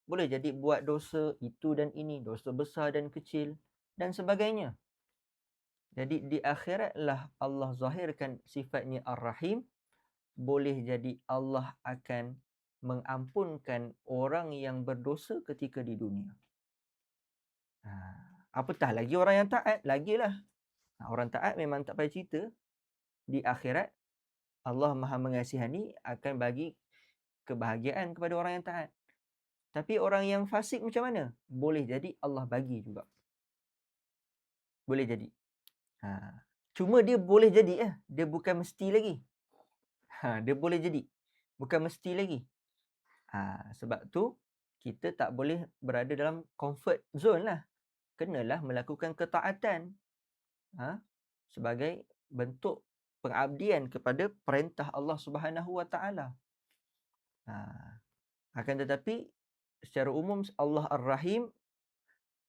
Boleh jadi buat dosa itu dan ini, dosa besar dan kecil dan sebagainya. Jadi di akhiratlah Allah zahirkan sifatnya Ar-Rahim. Boleh jadi Allah akan mengampunkan orang yang berdosa ketika di dunia. Apatah lagi orang yang taat, lagilah. Orang taat memang tak payah cerita. Di akhirat Allah Maha Mengasihani akan bagi kebahagiaan kepada orang yang taat. Tapi orang yang fasik macam mana? Boleh jadi Allah bagi juga. Boleh jadi. Cuma dia boleh jadi, dia bukan mesti lagi. Dia boleh jadi, bukan mesti lagi. Sebab tu kita tak boleh berada dalam comfort zone lah. Kenalah melakukan ketaatan sebagai bentuk pengabdian kepada perintah Allah Subhanahu Wa Taala. Akan tetapi secara umum Allah Ar-Rahim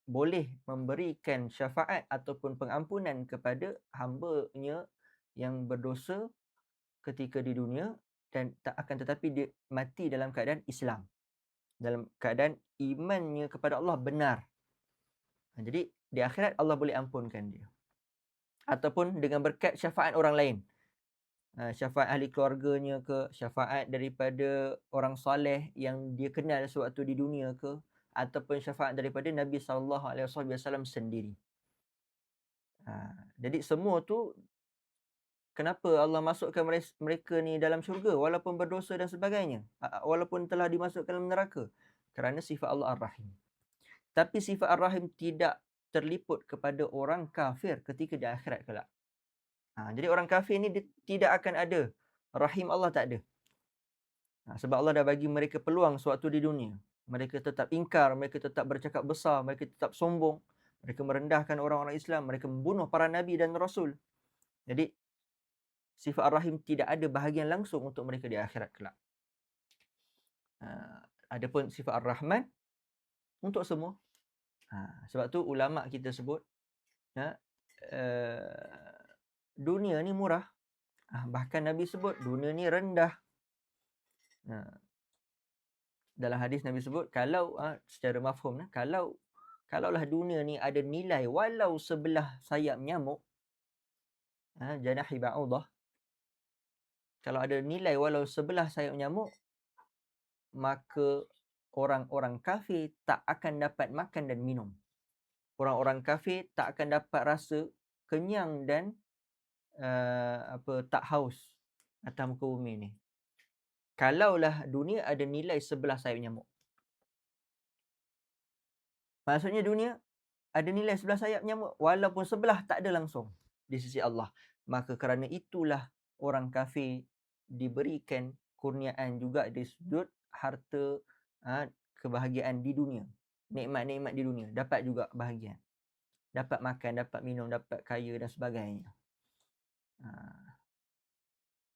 boleh memberikan syafaat ataupun pengampunan kepada hamba-Nya yang berdosa ketika di dunia, dan akan tetapi dia mati dalam keadaan Islam, dalam keadaan imannya kepada Allah benar. Jadi di akhirat Allah boleh ampunkan dia, ataupun dengan berkat syafaat orang lain, syafaat ahli keluarganya ke, syafaat daripada orang soleh yang dia kenal sewaktu di dunia ke, ataupun syafaat daripada Nabi SAW sendiri. Jadi semua tu, kenapa Allah masukkan mereka ni dalam syurga walaupun berdosa dan sebagainya, walaupun telah dimasukkan dalam neraka? Kerana sifat Allah Ar-Rahim. Tapi sifat Ar-Rahim tidak terliput kepada orang kafir ketika di akhirat kelak. Jadi orang kafir ni dia tidak akan ada Rahim Allah, tak ada. Sebab Allah dah bagi mereka peluang sewaktu di dunia. Mereka tetap ingkar, mereka tetap bercakap besar, mereka tetap sombong, mereka merendahkan orang-orang Islam, mereka membunuh para Nabi dan Rasul. Jadi sifat Ar-Rahim tidak ada bahagian langsung untuk mereka di akhirat kelak. Adapun sifat Ar-Rahman untuk semua. Sebab tu ulama kita sebut dunia ni murah. Bahkan Nabi sebut dunia ni rendah. Dalam hadis Nabi sebut, kalau secara mafhum, kalaulah dunia ni ada nilai walau sebelah sayap nyamuk, janahi ba'udah, kalau ada nilai walau sebelah sayap nyamuk, maka orang-orang kafir tak akan dapat makan dan minum. Orang-orang kafir tak akan dapat rasa kenyang dan tak haus atas muka bumi ni. Kalaulah dunia ada nilai sebelah sayap nyamuk. Maksudnya dunia ada nilai sebelah sayap nyamuk, walaupun sebelah tak ada langsung di sisi Allah. Maka kerana itulah orang kafir diberikan kurniaan juga dari sudut harta, kebahagiaan di dunia. Nikmat-nikmat di dunia dapat juga bahagian. Dapat makan, dapat minum, dapat kaya dan sebagainya.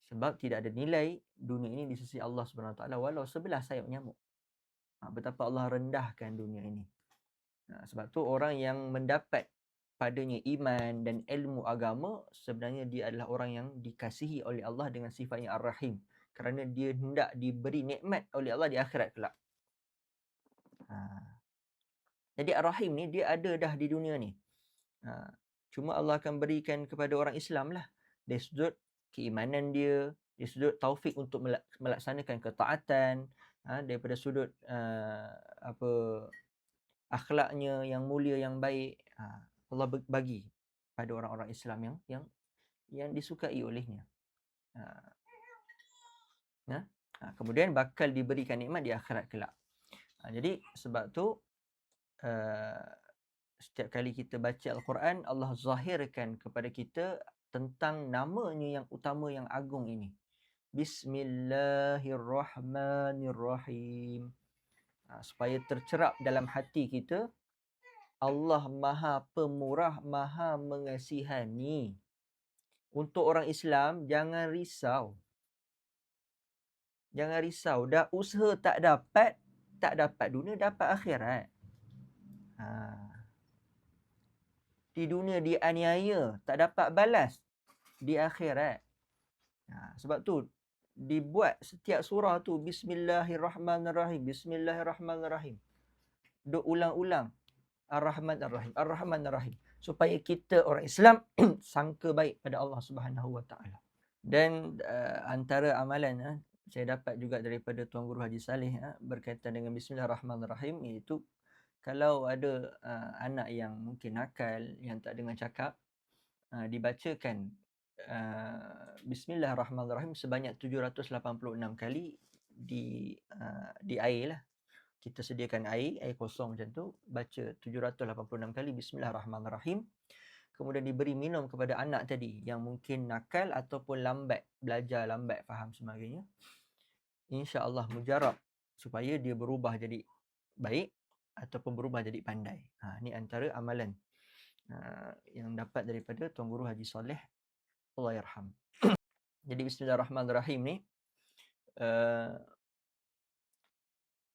Sebab tidak ada nilai dunia ini di sisi Allah SWT walau sebelah sayap nyamuk. Betapa Allah rendahkan dunia ini. Sebab tu orang yang mendapat padanya iman dan ilmu agama, sebenarnya dia adalah orang yang dikasihi oleh Allah dengan sifatnya Ar-Rahim, kerana dia hendak diberi nikmat oleh Allah di akhirat kelak. Jadi Ar-Rahim ni dia ada dah di dunia ni. Cuma Allah akan berikan kepada orang Islam lah, dari sudut keimanan dia, dari sudut taufik untuk melaksanakan ketaatan, daripada sudut akhlaknya yang mulia, yang baik. Allah bagi pada orang-orang Islam yang disukai olehnya. Kemudian bakal diberikan nikmat di akhirat kelak. Jadi sebab tu setiap kali kita baca Al-Quran, Allah zahirkan kepada kita tentang namanya yang utama, yang agung ini. Bismillahirrahmanirrahim. Supaya tercerap dalam hati kita, Allah Maha Pemurah, Maha Mengasihani. Untuk orang Islam, jangan risau. Jangan risau. Dah usaha tak dapat dunia, dapat akhirat. Di dunia dianiaya, tak dapat balas di akhirat. Sebab tu dibuat setiap surah tu Bismillahirrahmanirrahim, Bismillahirrahmanirrahim. Duk ulang-ulang Ar-Rahman Ar-Rahim, Ar-Rahman Ar-Rahim, supaya kita orang Islam sangka baik pada Allah Subhanahu Wa Taala. Dan antara amalan saya dapat juga daripada Tuan Guru Haji Saleh berkaitan dengan Bismillahirrahmanirrahim, iaitu kalau ada anak yang mungkin nakal, yang tak dengar cakap, dibacakan Bismillahirrahmanirrahim sebanyak 786 kali di air lah. Kita sediakan air kosong macam tu, baca 786 kali Bismillahirrahmanirrahim. kemudian diberi minum kepada anak tadi yang mungkin nakal ataupun lambat belajar, lambat faham sebagainya, insya-Allah mujarab supaya dia berubah jadi baik ataupun berubah jadi pandai. Ni antara amalan yang dapat daripada Tuan Guru Haji Soleh, Allah yarham. Jadi bismillahirrahmanirrahim ni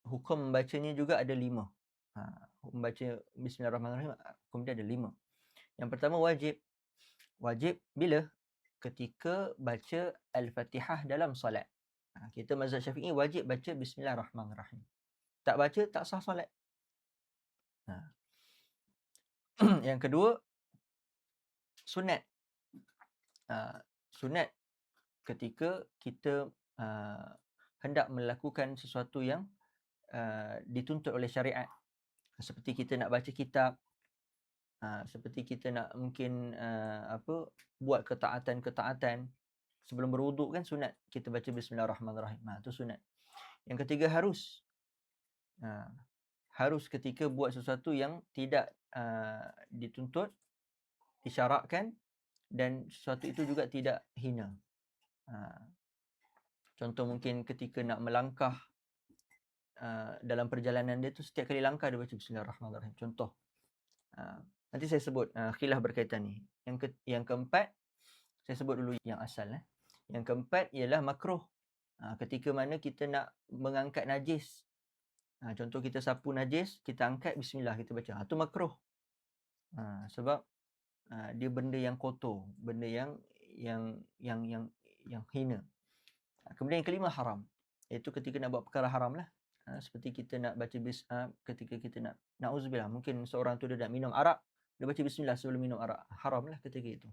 hukum membacanya juga ada 5. Membaca bismillahirrahmanirrahim hukum dia ada 5. Yang pertama wajib. Wajib bila? Ketika baca Al-Fatihah dalam solat. Kita mazhab Syafi'i wajib baca bismillahirrahmanirrahim. Tak baca tak sah solat. Yang kedua sunat. Sunat ketika kita hendak melakukan sesuatu yang dituntut oleh syariat. Seperti kita nak baca kitab, seperti kita nak mungkin buat ketaatan-ketaatan. Sebelum berwuduk kan sunat kita baca bismillahirrahmanirrahim. Itu sunat. Yang ketiga harus. Harus ketika buat sesuatu yang tidak dituntut, disyaratkan, dan sesuatu itu juga tidak hina. Contoh mungkin ketika nak melangkah dalam perjalanan dia tu, setiap kali langkah dia baca bismillahirrahmanirrahim. Contoh. Nanti saya sebut khilaf berkaitan ni. Yang keempat, saya sebut dulu yang asal. Yang keempat ialah makruh. Ketika mana kita nak mengangkat najis. Contoh kita sapu najis, kita angkat bismillah, kita baca. Itu makruh. Sebab dia benda yang kotor, benda yang hina. Kemudian yang kelima haram. Iaitu ketika nak buat perkara haram lah. Seperti kita nak baca ketika kita nak na'udzubillah, mungkin seorang tu dia nak minum arak, dia baca bismillah sebelum minum arak. Haram lah ketika itu.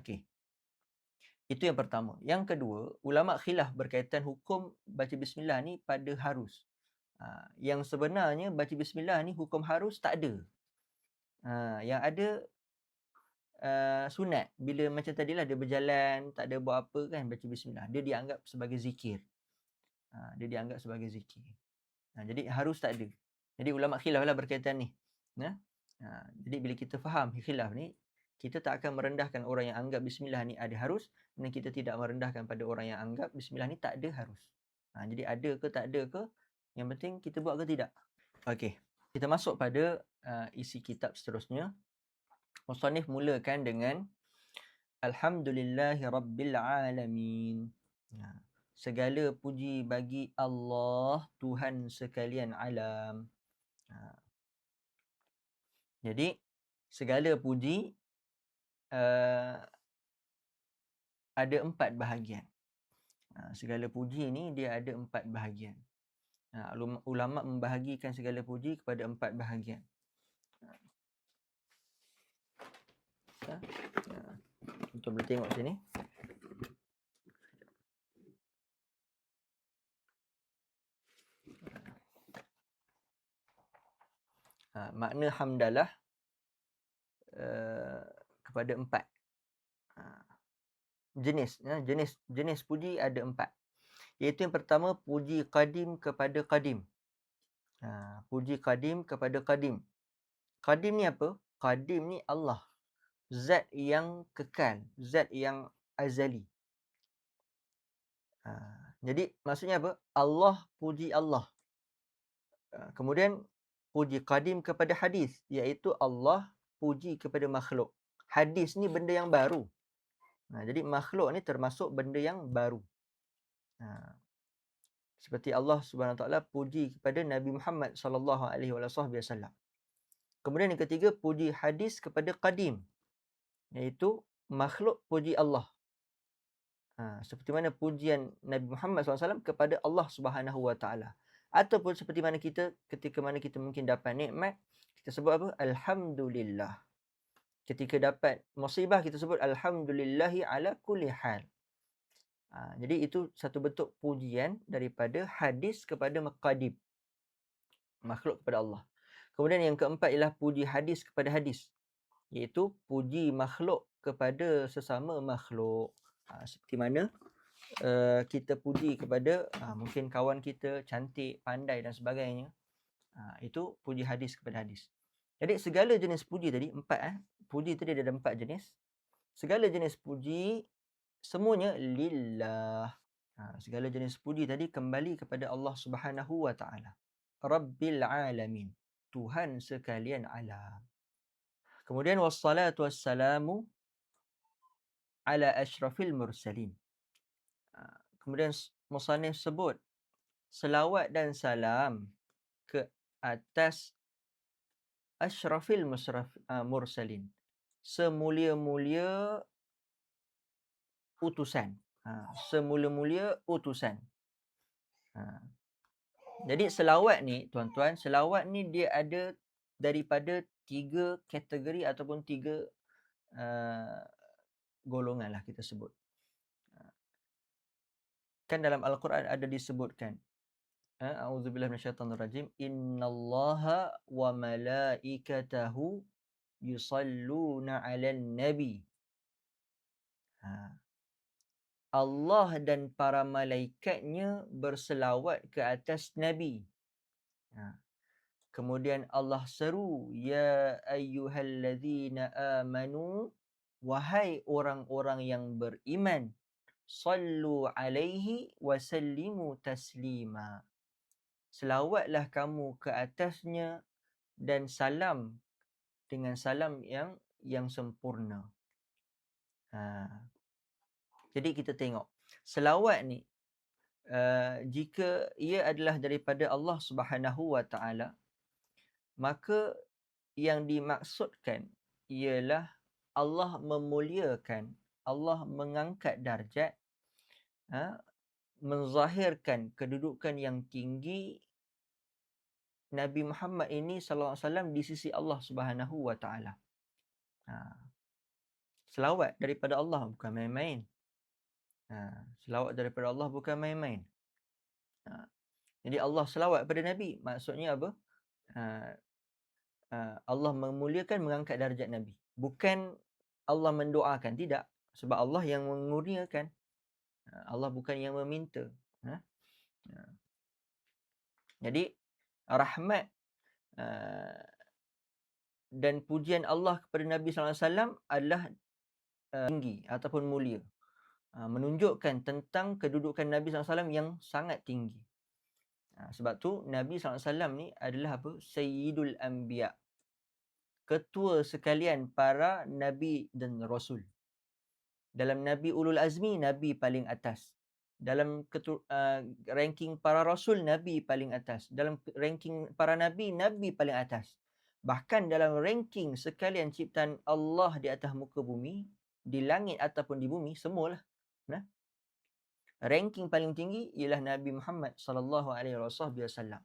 Okey. Itu yang pertama. Yang kedua, ulama khilaf berkaitan hukum baca bismillah ni pada harus. Yang sebenarnya baca bismillah ni hukum harus tak ada. Yang ada sunat. Bila macam tadilah dia berjalan, tak ada buat apa kan, baca bismillah. Dia dianggap sebagai zikir. Dia dianggap sebagai zikir. Jadi harus tak ada. Jadi ulama khilaf lah berkaitan ni. Jadi bila kita faham khilaf ni, kita tak akan merendahkan orang yang anggap bismillah ni ada harus, dan kita tidak merendahkan pada orang yang anggap bismillah ni tak ada harus. Jadi ada ke tak ada ke, yang penting kita buat ke tidak. Okey, kita masuk pada isi kitab seterusnya. Musannif mulakan dengan Alhamdulillahi Rabbil Alamin. Segala puji bagi Allah, Tuhan sekalian alam. Jadi segala puji ada 4 bahagian. Segala puji ni dia ada 4 bahagian. Ulama membahagikan segala puji kepada 4 bahagian. Kita boleh tengok sini. Makna hamdalah kepada 4. Jenis puji ada 4. Iaitu yang pertama, puji qadim kepada qadim. Puji qadim kepada qadim. Qadim ni apa? Qadim ni Allah. Zat yang kekal, zat yang azali. Jadi maksudnya apa? Allah puji Allah. Kemudian puji qadim kepada hadis, iaitu Allah puji kepada makhluk. Hadis ni benda yang baru. Jadi makhluk ni termasuk benda yang baru. Seperti Allah Subhanahu Wa Taala puji kepada Nabi Muhammad sallallahu alaihi wasallam. Kemudian yang ketiga, puji hadis kepada qadim, iaitu makhluk puji Allah. Seperti mana pujian Nabi Muhammad SAW kepada Allah Subhanahu Wa Taala. Ataupun seperti mana kita, ketika mana kita mungkin dapat nikmat, kita sebut apa? Alhamdulillah. Ketika dapat musibah, kita sebut Alhamdulillahi ala kulli hal. Jadi itu satu bentuk pujian daripada hadis kepada qadim, makhluk kepada Allah. Kemudian yang keempat ialah puji hadis kepada hadis, iaitu puji makhluk kepada sesama makhluk. Seperti mana kita puji kepada mungkin kawan kita cantik, pandai dan sebagainya. Itu puji hadis kepada hadis. Jadi segala jenis puji tadi, 4 puji tadi ada 4 jenis. Segala jenis puji semuanya lillah. Segala jenis puji tadi kembali kepada Allah Subhanahu wa taala. Rabbil alamin. Tuhan sekalian alam. Kemudian wassalatu wassalamu ala asyrafil mursalin. Kemudian musannif sebut selawat dan salam ke atas asyrafil mursalin. Semulia-mulia utusan. Semulia-mulia utusan. Jadi selawat ni, tuan-tuan, selawat ni dia ada daripada 3 kategori ataupun 3 golongan lah kita sebut. Kan dalam Al-Quran ada disebutkan, a'udzubillahi minasyaitonirrajim, innallaha wa malaikatahu yusalluna 'alan nabi. Allah dan para malaikatnya berselawat ke atas Nabi. Kemudian Allah seru, ya ayyuhallazina amanu, wahai orang-orang yang beriman, sallu alaihi wa sallimu taslima. Selawatlah kamu ke atasnya dan salam dengan salam yang sempurna. Jadi kita tengok selawat ni, jika ia adalah daripada Allah Subhanahu wa taala, maka yang dimaksudkan ialah Allah memuliakan, Allah mengangkat darjat, menzahirkan kedudukan yang tinggi Nabi Muhammad ini sallallahu alaihi wasallam di sisi Allah Subhanahu wa taala. Selawat daripada Allah bukan main-main. Selawat daripada Allah bukan main-main. Jadi Allah selawat pada Nabi, maksudnya apa? Allah memuliakan, mengangkat darjat Nabi. Bukan Allah mendoakan, tidak. Sebab Allah yang mengurniakan. Allah bukan yang meminta. Jadi rahmat dan pujian Allah kepada Nabi sallallahu alaihi wasallam adalah tinggi ataupun mulia. Menunjukkan tentang kedudukan Nabi SAW yang sangat tinggi. Sebab tu Nabi SAW ni adalah apa? Sayyidul Anbiya. Ketua sekalian para Nabi dan Rasul. Dalam Nabi Ulul Azmi, Nabi paling atas. Dalam ranking para Rasul, Nabi paling atas. Dalam ranking para Nabi, Nabi paling atas. Bahkan dalam ranking sekalian ciptaan Allah di atas muka bumi, di langit ataupun di bumi, semualah. Ranking paling tinggi ialah Nabi Muhammad sallallahu alaihi wasallam.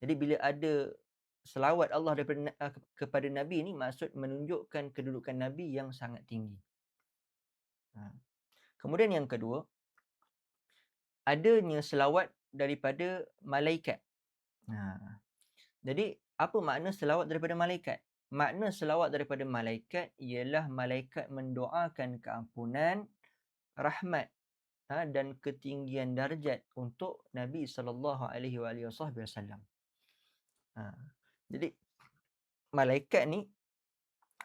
Jadi bila ada selawat Allah daripada kepada Nabi ni, maksud menunjukkan kedudukan Nabi yang sangat tinggi. Kemudian yang kedua, adanya selawat daripada malaikat. Jadi apa makna selawat daripada malaikat? Makna selawat daripada malaikat ialah malaikat mendoakan keampunan, rahmat dan ketinggian darjat untuk Nabi sallallahu alaihi wasallam. Jadi malaikat ni,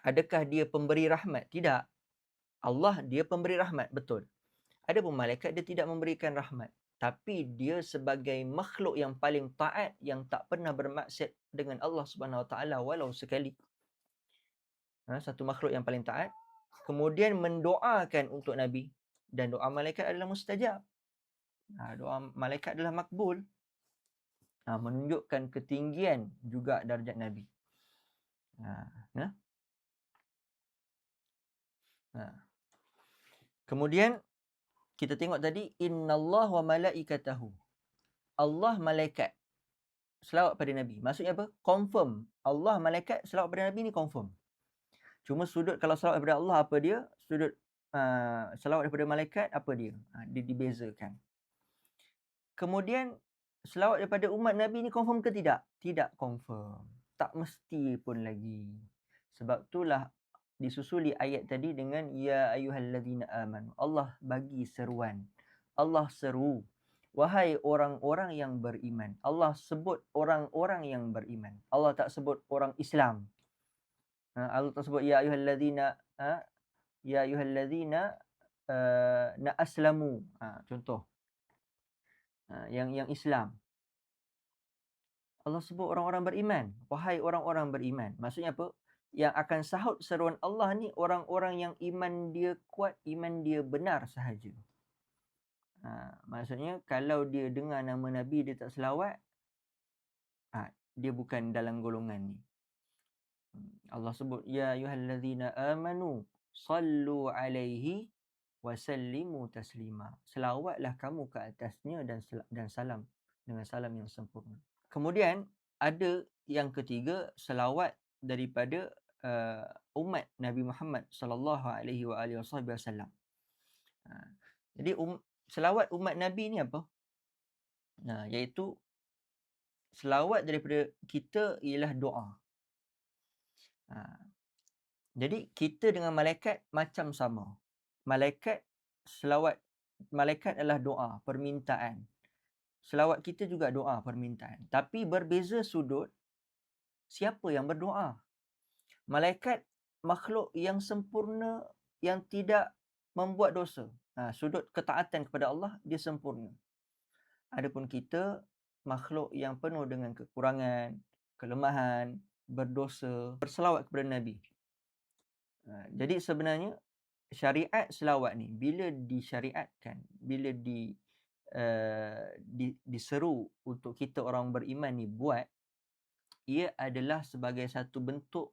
adakah dia pemberi rahmat? Tidak. Allah dia pemberi rahmat, betul. Adapun malaikat dia tidak memberikan rahmat, tapi dia sebagai makhluk yang paling taat, yang tak pernah bermaksiat dengan Allah Subhanahu wa taala walau sekali. Satu makhluk yang paling taat, kemudian mendoakan untuk Nabi, dan doa malaikat adalah mustajab. Doa malaikat adalah makbul. Menunjukkan ketinggian juga darjat Nabi. Kemudian kita tengok tadi, innallaha wa malaikatahu. Allah malaikat selawat pada Nabi. Maksudnya apa? Confirm. Allah malaikat selawat pada Nabi ni confirm. Cuma sudut kalau selawat daripada Allah apa dia? Sudut selawat daripada malaikat apa dia? Dibezakan. Kemudian selawat daripada umat Nabi ni confirm ke tidak? Tidak confirm. Tak mesti pun lagi. Sebab itulah disusuli ayat tadi dengan ya ayyuhallazina amanu. Allah bagi seruan. Allah seru Wahai orang-orang yang beriman. Allah sebut orang-orang yang beriman. Allah tak sebut orang Islam. Allah tak sebut ya ayyuhallazina ya ayyuhallazina aslamu. Contoh. Yang Islam. Allah sebut orang-orang beriman. Wahai orang-orang beriman. Maksudnya apa? Yang akan sahut seruan Allah ni orang-orang yang iman dia kuat, iman dia benar sahaja. Maksudnya kalau dia dengar nama Nabi dia tak selawat, dia bukan dalam golongan ni. Allah sebut ya ayyuhallazina amanu sallu alaihi wa sallimu taslima. Selawatlah kamu ke atasnya dan salam dengan salam yang sempurna. Kemudian ada yang ketiga, selawat daripada umat Nabi Muhammad sallallahu alaihi wasallam. Jadi selawat umat Nabi ni apa? Iaitu selawat daripada kita ialah doa. Jadi kita dengan malaikat macam sama. Malaikat adalah doa, permintaan. Selawat kita juga doa, permintaan. Tapi berbeza sudut siapa yang berdoa. Malaikat makhluk yang sempurna, yang tidak membuat dosa. Sudut ketaatan kepada Allah dia sempurna. Adapun kita makhluk yang penuh dengan kekurangan, kelemahan, berdosa, berselawat kepada Nabi. Jadi sebenarnya syariat selawat ni bila disyariatkan, bila diseru untuk kita orang beriman ni buat, ia adalah sebagai satu bentuk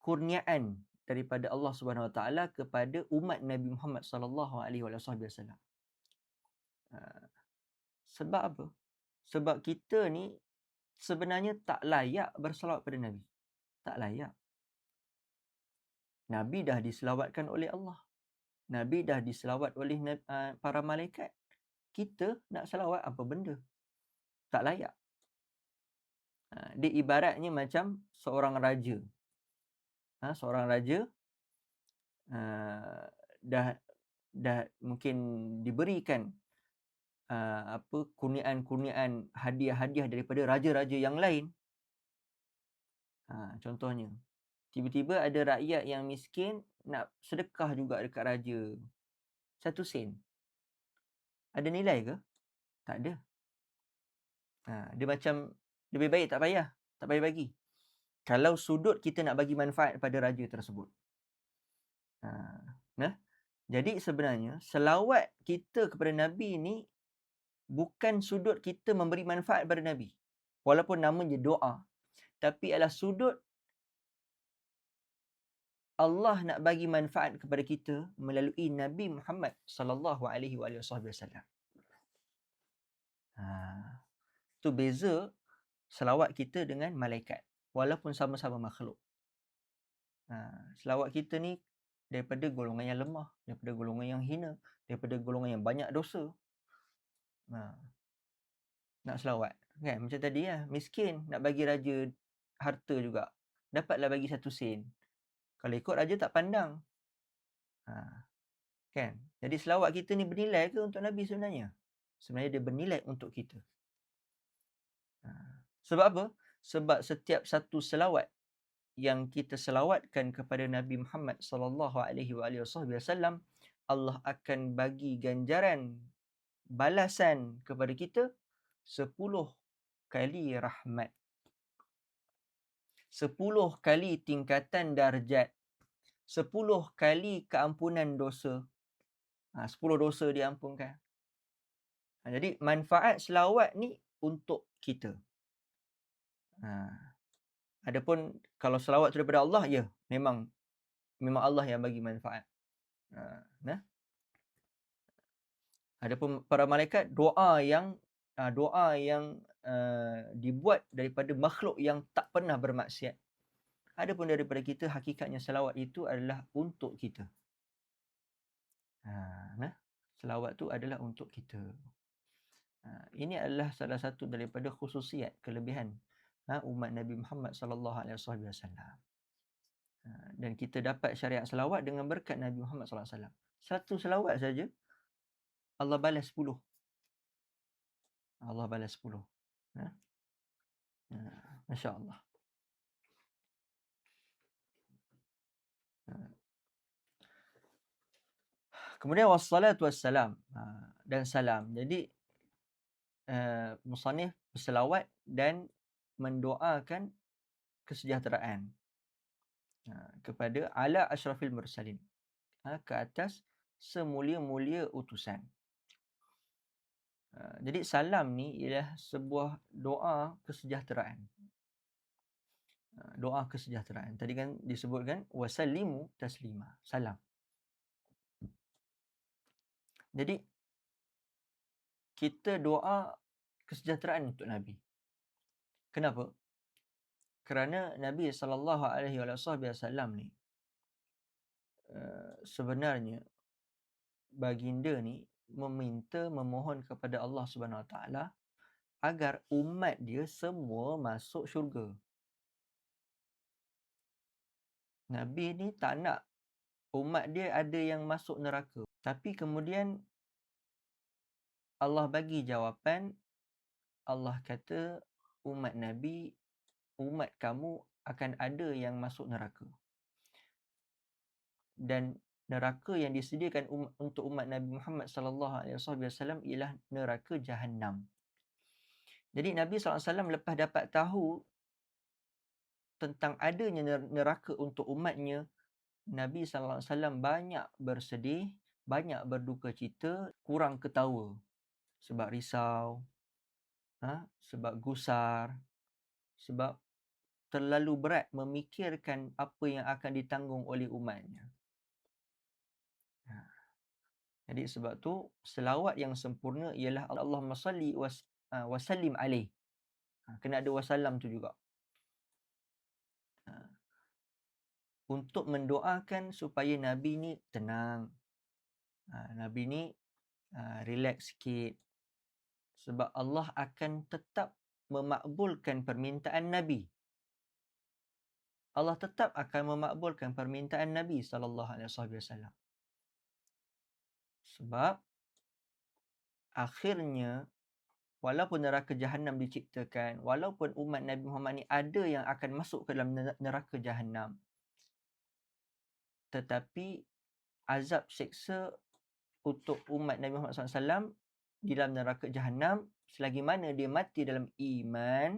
kurniaan daripada Allah Subhanahu Wa Taala kepada umat Nabi Muhammad sallallahu alaihi wasallam. Sebab apa? Sebab kita ni sebenarnya tak layak berselawat pada Nabi. Tak layak. Nabi dah diselawatkan oleh Allah. Nabi dah diselawat oleh para malaikat. Kita nak selawat apa benda? Tak layak. Dia ibaratnya macam seorang raja. Seorang raja dah mungkin diberikan kurniaan-kurniaan, hadiah-hadiah daripada raja-raja yang lain. Contohnya, tiba-tiba ada rakyat yang miskin nak sedekah juga dekat raja 1 sen. Ada nilai ke? Tak ada. Dia macam lebih baik tak payah bagi. Kalau sudut kita nak bagi manfaat pada raja tersebut. Jadi sebenarnya selawat kita kepada Nabi ni bukan sudut kita memberi manfaat pada Nabi. Walaupun namanya doa, tapi adalah sudut Allah nak bagi manfaat kepada kita melalui Nabi Muhammad sallallahu alaihi wasallam. Itu beza selawat kita dengan malaikat walaupun sama-sama makhluk. Selawat kita ni daripada golongan yang lemah, daripada golongan yang hina, daripada golongan yang banyak dosa. Nak selawat kan, macam tadi miskin nak bagi raja harta juga, dapatlah bagi 1 sen. Kalau ikut raja tak pandang. Kan? Jadi selawat kita ni bernilai ke untuk Nabi sebenarnya? Sebenarnya dia bernilai untuk kita. Sebab apa? Sebab setiap satu selawat yang kita selawatkan kepada Nabi Muhammad sallallahu alaihi wasallam, Allah akan bagi ganjaran balasan kepada kita 10 kali rahmat. 10 kali tingkatan darjat. 10 kali keampunan dosa. 10 dosa diampunkan. Jadi manfaat selawat ni untuk kita. Adapun kalau selawat tu daripada Allah, ya, memang Allah yang bagi manfaat. Adapun para malaikat, doa yang dibuat daripada makhluk yang tak pernah bermaksiat. Adapun daripada kita, hakikatnya selawat itu adalah untuk kita. Selawat tu adalah untuk kita. Ini adalah salah satu daripada khususiat, kelebihan umat Nabi Muhammad sallallahu alaihi wasallam. Dan kita dapat syariat selawat dengan berkat Nabi Muhammad sallallahu alaihi wasallam. Satu selawat saja Allah balas 10. Allah balas 10. Ha? Masya Allah. Kemudian wassalatu wassalam, dan salam. Jadi musannif berselawat dan mendoakan kesejahteraan kepada ala asyrafil mursalin, ke atas semulia-mulia utusan. Jadi salam ni ialah sebuah doa kesejahteraan. Doa kesejahteraan. Tadi kan disebutkan wasallimu taslima, salam. Jadi kita doa kesejahteraan untuk Nabi. Kenapa? Kerana Nabi SAW ni sebenarnya baginda ni memohon kepada Allah Subhanahu Wa Taala agar umat dia semua masuk syurga. Nabi ni tak nak umat dia ada yang masuk neraka. Tapi kemudian Allah bagi jawapan. Allah kata umat Nabi, umat kamu akan ada yang masuk neraka. Dan neraka yang disediakan untuk umat Nabi Muhammad SAW ialah neraka Jahannam. Jadi Nabi SAW lepas dapat tahu tentang adanya neraka untuk umatnya, Nabi SAW banyak bersedih, banyak berduka cita, kurang ketawa. Sebab risau, sebab gusar, sebab terlalu berat memikirkan apa yang akan ditanggung oleh umatnya. Jadi sebab tu selawat yang sempurna ialah Allahumma salli wa sallim alaih. Kena ada wasallam tu juga. Untuk mendoakan supaya Nabi ni tenang. Nabi ni relax sikit. Sebab Allah akan tetap memakbulkan permintaan Nabi. Allah tetap akan memakbulkan permintaan Nabi SAW. Sebab akhirnya walaupun neraka Jahannam diciptakan, walaupun umat Nabi Muhammad ni ada yang akan masuk ke dalam neraka Jahannam, tetapi azab seksa untuk umat Nabi Muhammad SAW di dalam neraka Jahannam, selagi mana dia mati dalam iman,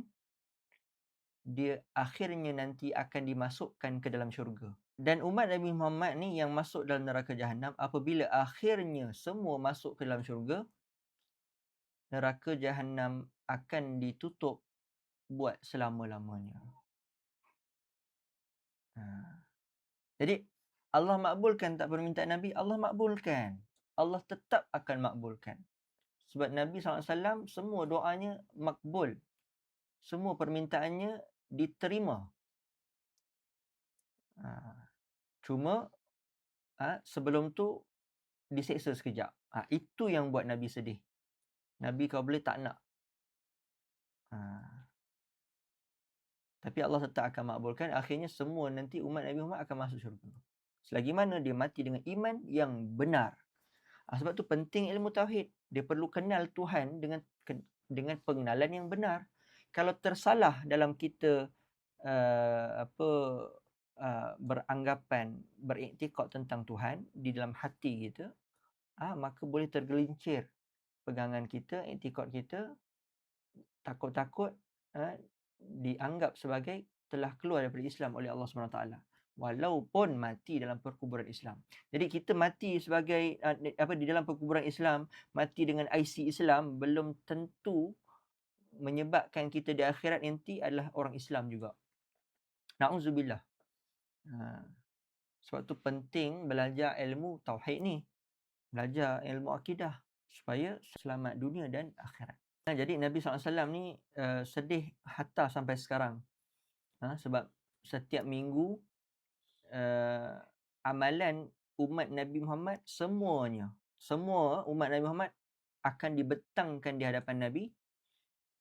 dia akhirnya nanti akan dimasukkan ke dalam syurga. Dan umat Nabi Muhammad ni yang masuk dalam neraka Jahannam, apabila akhirnya semua masuk ke dalam syurga, neraka Jahannam akan ditutup buat selama-lamanya. Jadi Allah makbulkan tak permintaan Nabi? Allah makbulkan. Allah tetap akan makbulkan. Sebab Nabi SAW semua doanya makbul. Semua permintaannya diterima. Cuma sebelum tu diseksa sekejap. Itu yang buat Nabi sedih. Nabi kalau boleh tak nak. Tapi Allah tetap akan makbulkan. Akhirnya semua nanti umat Nabi Muhammad akan masuk syurga. Selagi mana dia mati dengan iman yang benar. Sebab tu penting ilmu tauhid. Dia perlu kenal Tuhan dengan pengenalan yang benar. Kalau tersalah dalam kita beranggapan, beriktikad tentang Tuhan di dalam hati kita, maka boleh tergelincir pegangan kita, iktikad kita, takut-takut dianggap sebagai telah keluar daripada Islam oleh Allah SWT, walaupun mati dalam perkuburan Islam. Jadi kita mati sebagai di dalam perkuburan Islam, mati dengan IC Islam, belum tentu menyebabkan kita di akhirat nanti adalah orang Islam juga. Na'udzubillah. Sebab tu penting belajar ilmu tauhid ni, belajar ilmu akidah supaya selamat dunia dan akhirat. Jadi Nabi SAW ni sedih hatta sampai sekarang. Sebab setiap minggu amalan umat Nabi Muhammad semua umat Nabi Muhammad akan dibentangkan di hadapan Nabi.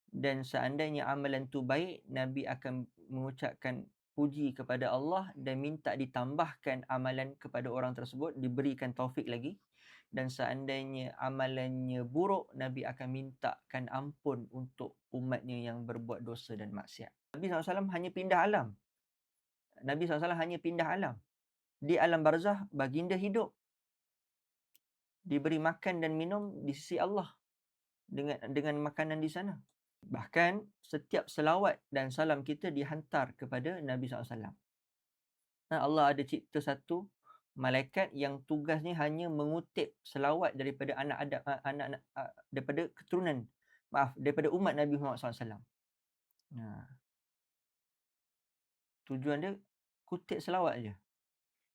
Dan seandainya amalan tu baik, Nabi akan mengucapkan puji kepada Allah dan minta ditambahkan amalan kepada orang tersebut, diberikan taufik lagi. dan seandainya amalannya buruk, Nabi akan mintakan ampun untuk umatnya yang berbuat dosa dan maksiat. Nabi SAW hanya pindah alam. Nabi SAW hanya pindah alam. Di alam barzah, baginda hidup. Diberi makan dan minum di sisi Allah dengan makanan di sana. Bahkan setiap selawat dan salam kita dihantar kepada Nabi SAW. Allah ada cipta satu malaikat yang tugasnya hanya mengutip selawat daripada daripada keturunan, daripada umat Nabi Muhammad SAW. Tujuan dia kutip selawat je.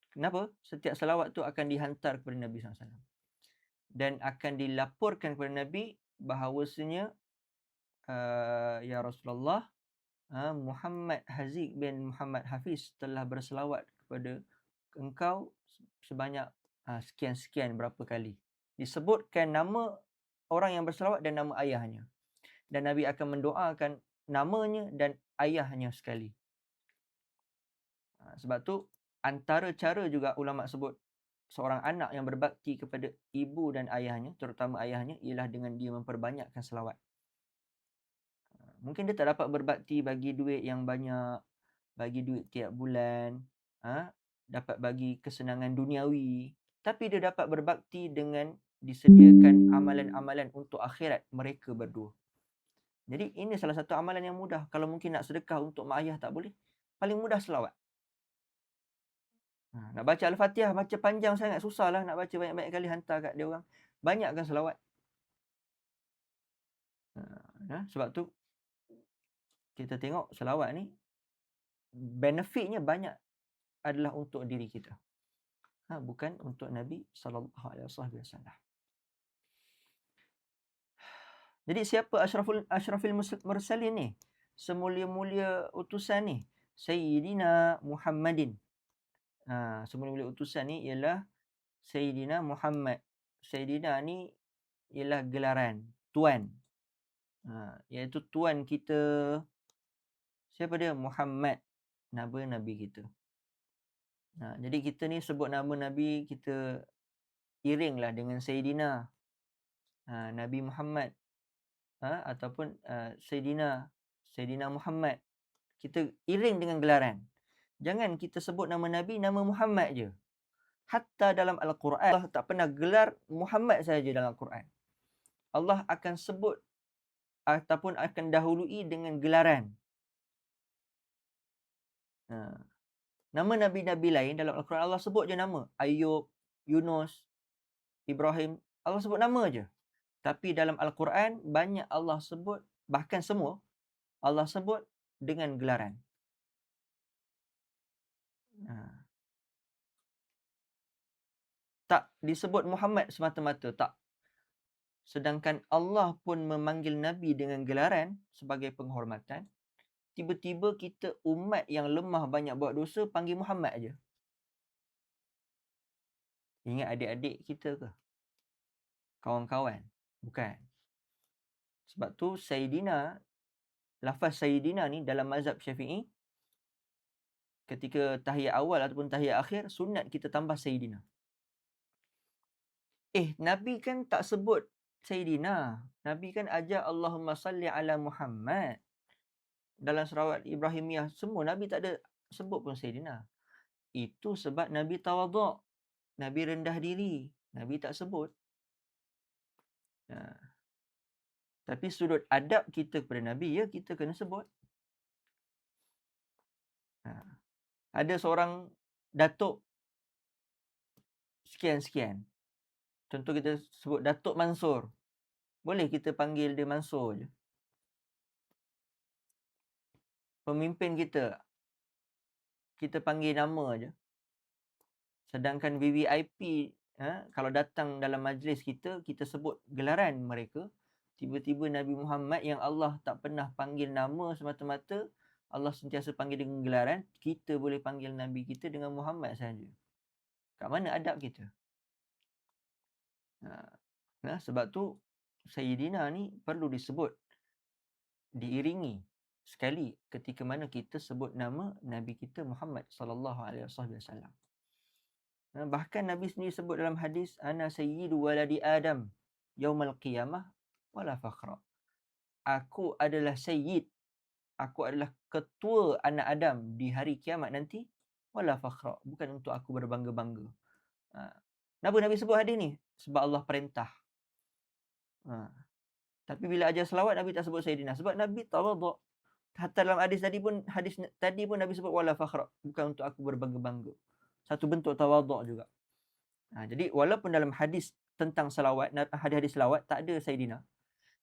Kenapa? Setiap selawat tu akan dihantar kepada Nabi SAW. Dan akan dilaporkan kepada Nabi bahawasanya, ya Rasulullah, Muhammad Haziq bin Muhammad Hafiz telah berselawat kepada engkau sebanyak sekian-sekian berapa kali. Disebutkan nama orang yang berselawat dan nama ayahnya. Dan Nabi akan mendoakan namanya dan ayahnya sekali. Sebab tu antara cara juga ulama sebut seorang anak yang berbakti kepada ibu dan ayahnya, terutama ayahnya, ialah dengan dia memperbanyakkan selawat. Mungkin dia tak dapat berbakti bagi duit yang banyak, bagi duit tiap bulan, dapat bagi kesenangan duniawi, tapi dia dapat berbakti dengan disediakan amalan-amalan untuk akhirat mereka berdua. Jadi ini salah satu amalan yang mudah. Kalau mungkin nak sedekah untuk mak ayah tak boleh, paling mudah selawat. Nak baca Al-Fatihah, baca panjang sangat, susahlah nak baca banyak-banyak kali, hantar kat dia orang. Banyakkan selawat. Sebab tu kita tengok selawat ni benefitnya banyak adalah untuk diri kita. Bukan untuk Nabi SAW. Jadi siapa asyrafil mursalin ni? Semulia-mulia utusan ni. Sayyidina Muhammadin. Semulia-mulia utusan ni ialah Sayyidina Muhammad. Sayyidina ni ialah gelaran tuan. Iaitu tuan kita. Siapa dia? Muhammad. Nama Nabi kita. Jadi kita ni sebut nama Nabi, kita iringlah dengan Sayyidina Nabi Muhammad, ataupun Sayyidina Muhammad. Kita iring dengan gelaran. Jangan kita sebut nama Nabi, nama Muhammad je. Hatta dalam Al-Quran, Allah tak pernah gelar Muhammad saja dalam Al-Quran. Allah akan sebut ataupun akan dahului dengan gelaran. Nama Nabi-Nabi lain dalam Al-Quran, Allah sebut je nama. Ayub, Yunus, Ibrahim. Allah sebut nama je. Tapi dalam Al-Quran, banyak Allah sebut, bahkan semua, Allah sebut dengan gelaran. Tak disebut Muhammad semata-mata, tak. Sedangkan Allah pun memanggil Nabi dengan gelaran sebagai penghormatan. Tiba-tiba kita umat yang lemah banyak buat dosa, panggil Muhammad aja. Ingat adik-adik kita ke? Kawan-kawan? Bukan. Sebab tu Sayyidina, lafaz Sayyidina ni dalam mazhab Syafi'i, ketika tahiyat awal ataupun tahiyat akhir, sunat kita tambah Sayyidina. Nabi kan tak sebut Sayyidina. Nabi kan ajar Allahumma salli ala Muhammad. Dalam selawat Ibrahimiyah semua, Nabi tak ada sebut pun Sayyidina. Itu sebab Nabi tawaduk. Nabi rendah diri. Nabi tak sebut. Tapi sudut adab kita kepada Nabi, ya, kita kena sebut. Ada seorang Datuk sekian-sekian. Contoh kita sebut Datuk Mansur. Boleh kita panggil dia Mansur je. Pemimpin kita panggil nama je. Sedangkan VVIP, kalau datang dalam majlis kita sebut gelaran mereka. Tiba-tiba Nabi Muhammad yang Allah tak pernah panggil nama semata-mata, Allah sentiasa panggil dengan gelaran, kita boleh panggil Nabi kita dengan Muhammad saja. Kat mana adab kita? Sebab tu Sayyidina ni perlu disebut, diiringi sekali ketika mana kita sebut nama Nabi kita Muhammad sallallahu alaihi wasallam. Bahkan Nabi sendiri sebut dalam hadis, ana sayyidu waladi Adam yaumal qiyamah wala fakhra. Aku adalah sayyid, aku adalah ketua anak Adam di hari kiamat nanti, wala fakhra, bukan untuk aku berbangga-bangga. Kenapa Nabi sebut hadis ni? Sebab Allah perintah. Tapi bila ajar selawat, Nabi tak sebut Sayyidina. Sebab Nabi tawaduk. Hatta dalam hadis tadi pun Nabi sebut wala fakhra, bukan untuk aku berbangga-bangga. Satu bentuk tawaduk juga. Jadi walaupun dalam hadis tentang selawat, hadis-hadis selawat tak ada Sayyidina,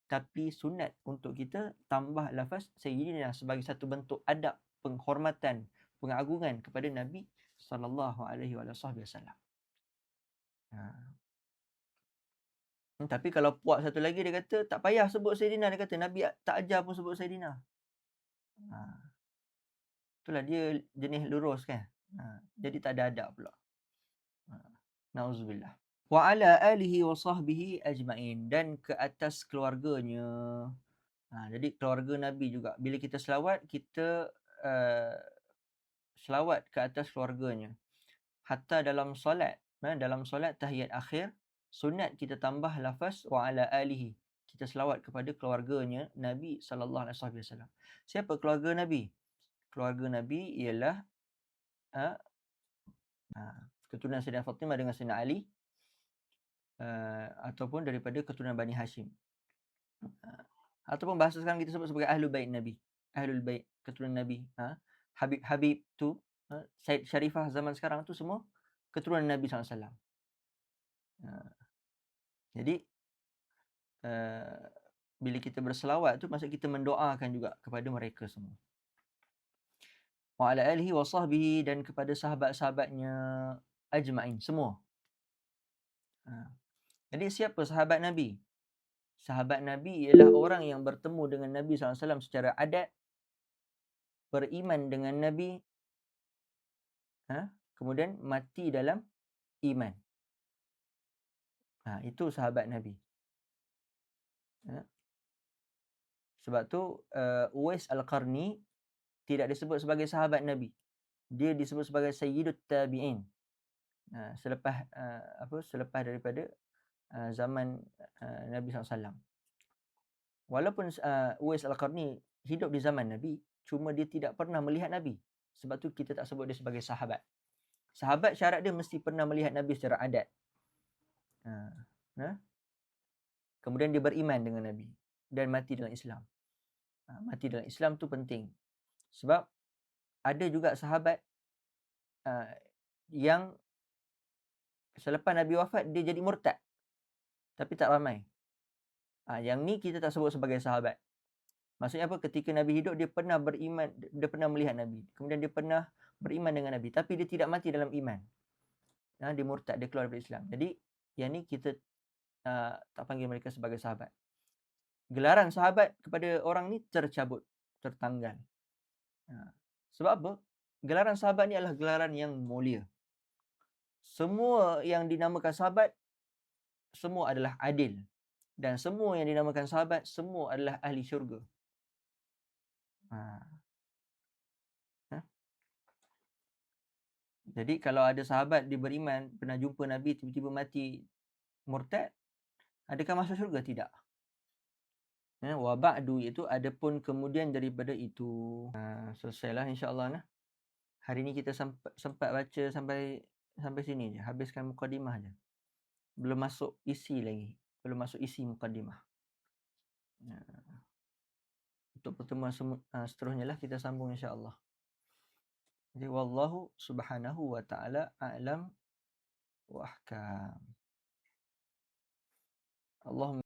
tapi sunat untuk kita tambah lafaz Sayyidina sebagai satu bentuk adab, penghormatan, pengagungan kepada Nabi sallallahu alaihi wasallam. Tapi kalau puak satu lagi, dia kata tak payah sebut Sayyidina. Dia kata Nabi tak ajar pun sebut Sayyidina. Itulah dia jenis lurus kan. Jadi tak ada adab pula. Nauzubillah. Wa ala alihi wa sahbihi ajma'in. Dan ke atas keluarganya. Jadi keluarga Nabi juga. Bila kita selawat, kita selawat ke atas keluarganya. Hatta dalam solat. Dalam solat tahiyat akhir, sunat kita tambah lafaz wa ala alihi. Kita selawat kepada keluarganya Nabi sallallahu alaihi wasallam. Siapa keluarga Nabi? Keluarga Nabi ialah keturunan Sayyidina Fatimah dengan Sayyidina Ali, ataupun daripada keturunan Bani Hashim. Ataupun bahasa sekarang kita sebut sebagai Ahlul Bait Nabi. Ahlul Bait, keturunan Nabi. Habib tu, Syed Sharifah zaman sekarang tu semua keturunan Nabi SAW. Jadi bila kita berselawat tu, maksud kita mendoakan juga kepada mereka semua. Wa ala alihi wa sahbihi, dan kepada sahabat-sahabatnya ajma'in, semua. Jadi siapa sahabat Nabi? Sahabat Nabi ialah orang yang bertemu dengan Nabi SAW secara adat, beriman dengan Nabi, kemudian mati dalam iman. Itu sahabat Nabi. Sebab tu Uwais Al-Qarni tidak disebut sebagai sahabat Nabi. Dia disebut sebagai Sayyidut Tabi'in. Selepas daripada zaman Nabi SAW. Walaupun Uwais Al-Qarni hidup di zaman Nabi, cuma dia tidak pernah melihat Nabi. Sebab tu kita tak sebut dia sebagai sahabat. Sahabat syarat dia mesti pernah melihat Nabi secara adat. Kemudian dia beriman dengan Nabi dan mati dalam Islam. Mati dalam Islam tu penting. Sebab ada juga sahabat yang selepas Nabi wafat dia jadi murtad. Tapi tak ramai. Yang ni kita tak sebut sebagai sahabat. Maksudnya apa? Ketika Nabi hidup, dia pernah beriman, dia pernah melihat Nabi. Kemudian dia pernah beriman dengan Nabi. Tapi dia tidak mati dalam iman. Dia murtad, dia keluar dari Islam. Jadi yang ni kita tak panggil mereka sebagai sahabat. Gelaran sahabat kepada orang ni tercabut, tertanggal. Sebab apa? Gelaran sahabat ni adalah gelaran yang mulia. Semua yang dinamakan sahabat, semua adalah adil. Dan semua yang dinamakan sahabat, semua adalah ahli syurga. Jadi kalau ada sahabat dia beriman, pernah jumpa Nabi, tiba-tiba mati murtad, adakah masuk syurga? Tidak. Wa ba'du, iaitu adapun kemudian daripada itu. Selesailah insya-Allah. Hari ni kita sempat baca sampai sini je. Habiskan mukadimah je. Belum masuk isi lagi. Belum masuk isi mukadimah. Untuk pertemuan seterusnya lah kita sambung insya-Allah. Jadi wallahu subhanahu wa ta'ala a'lam wa ahkam. Allahumma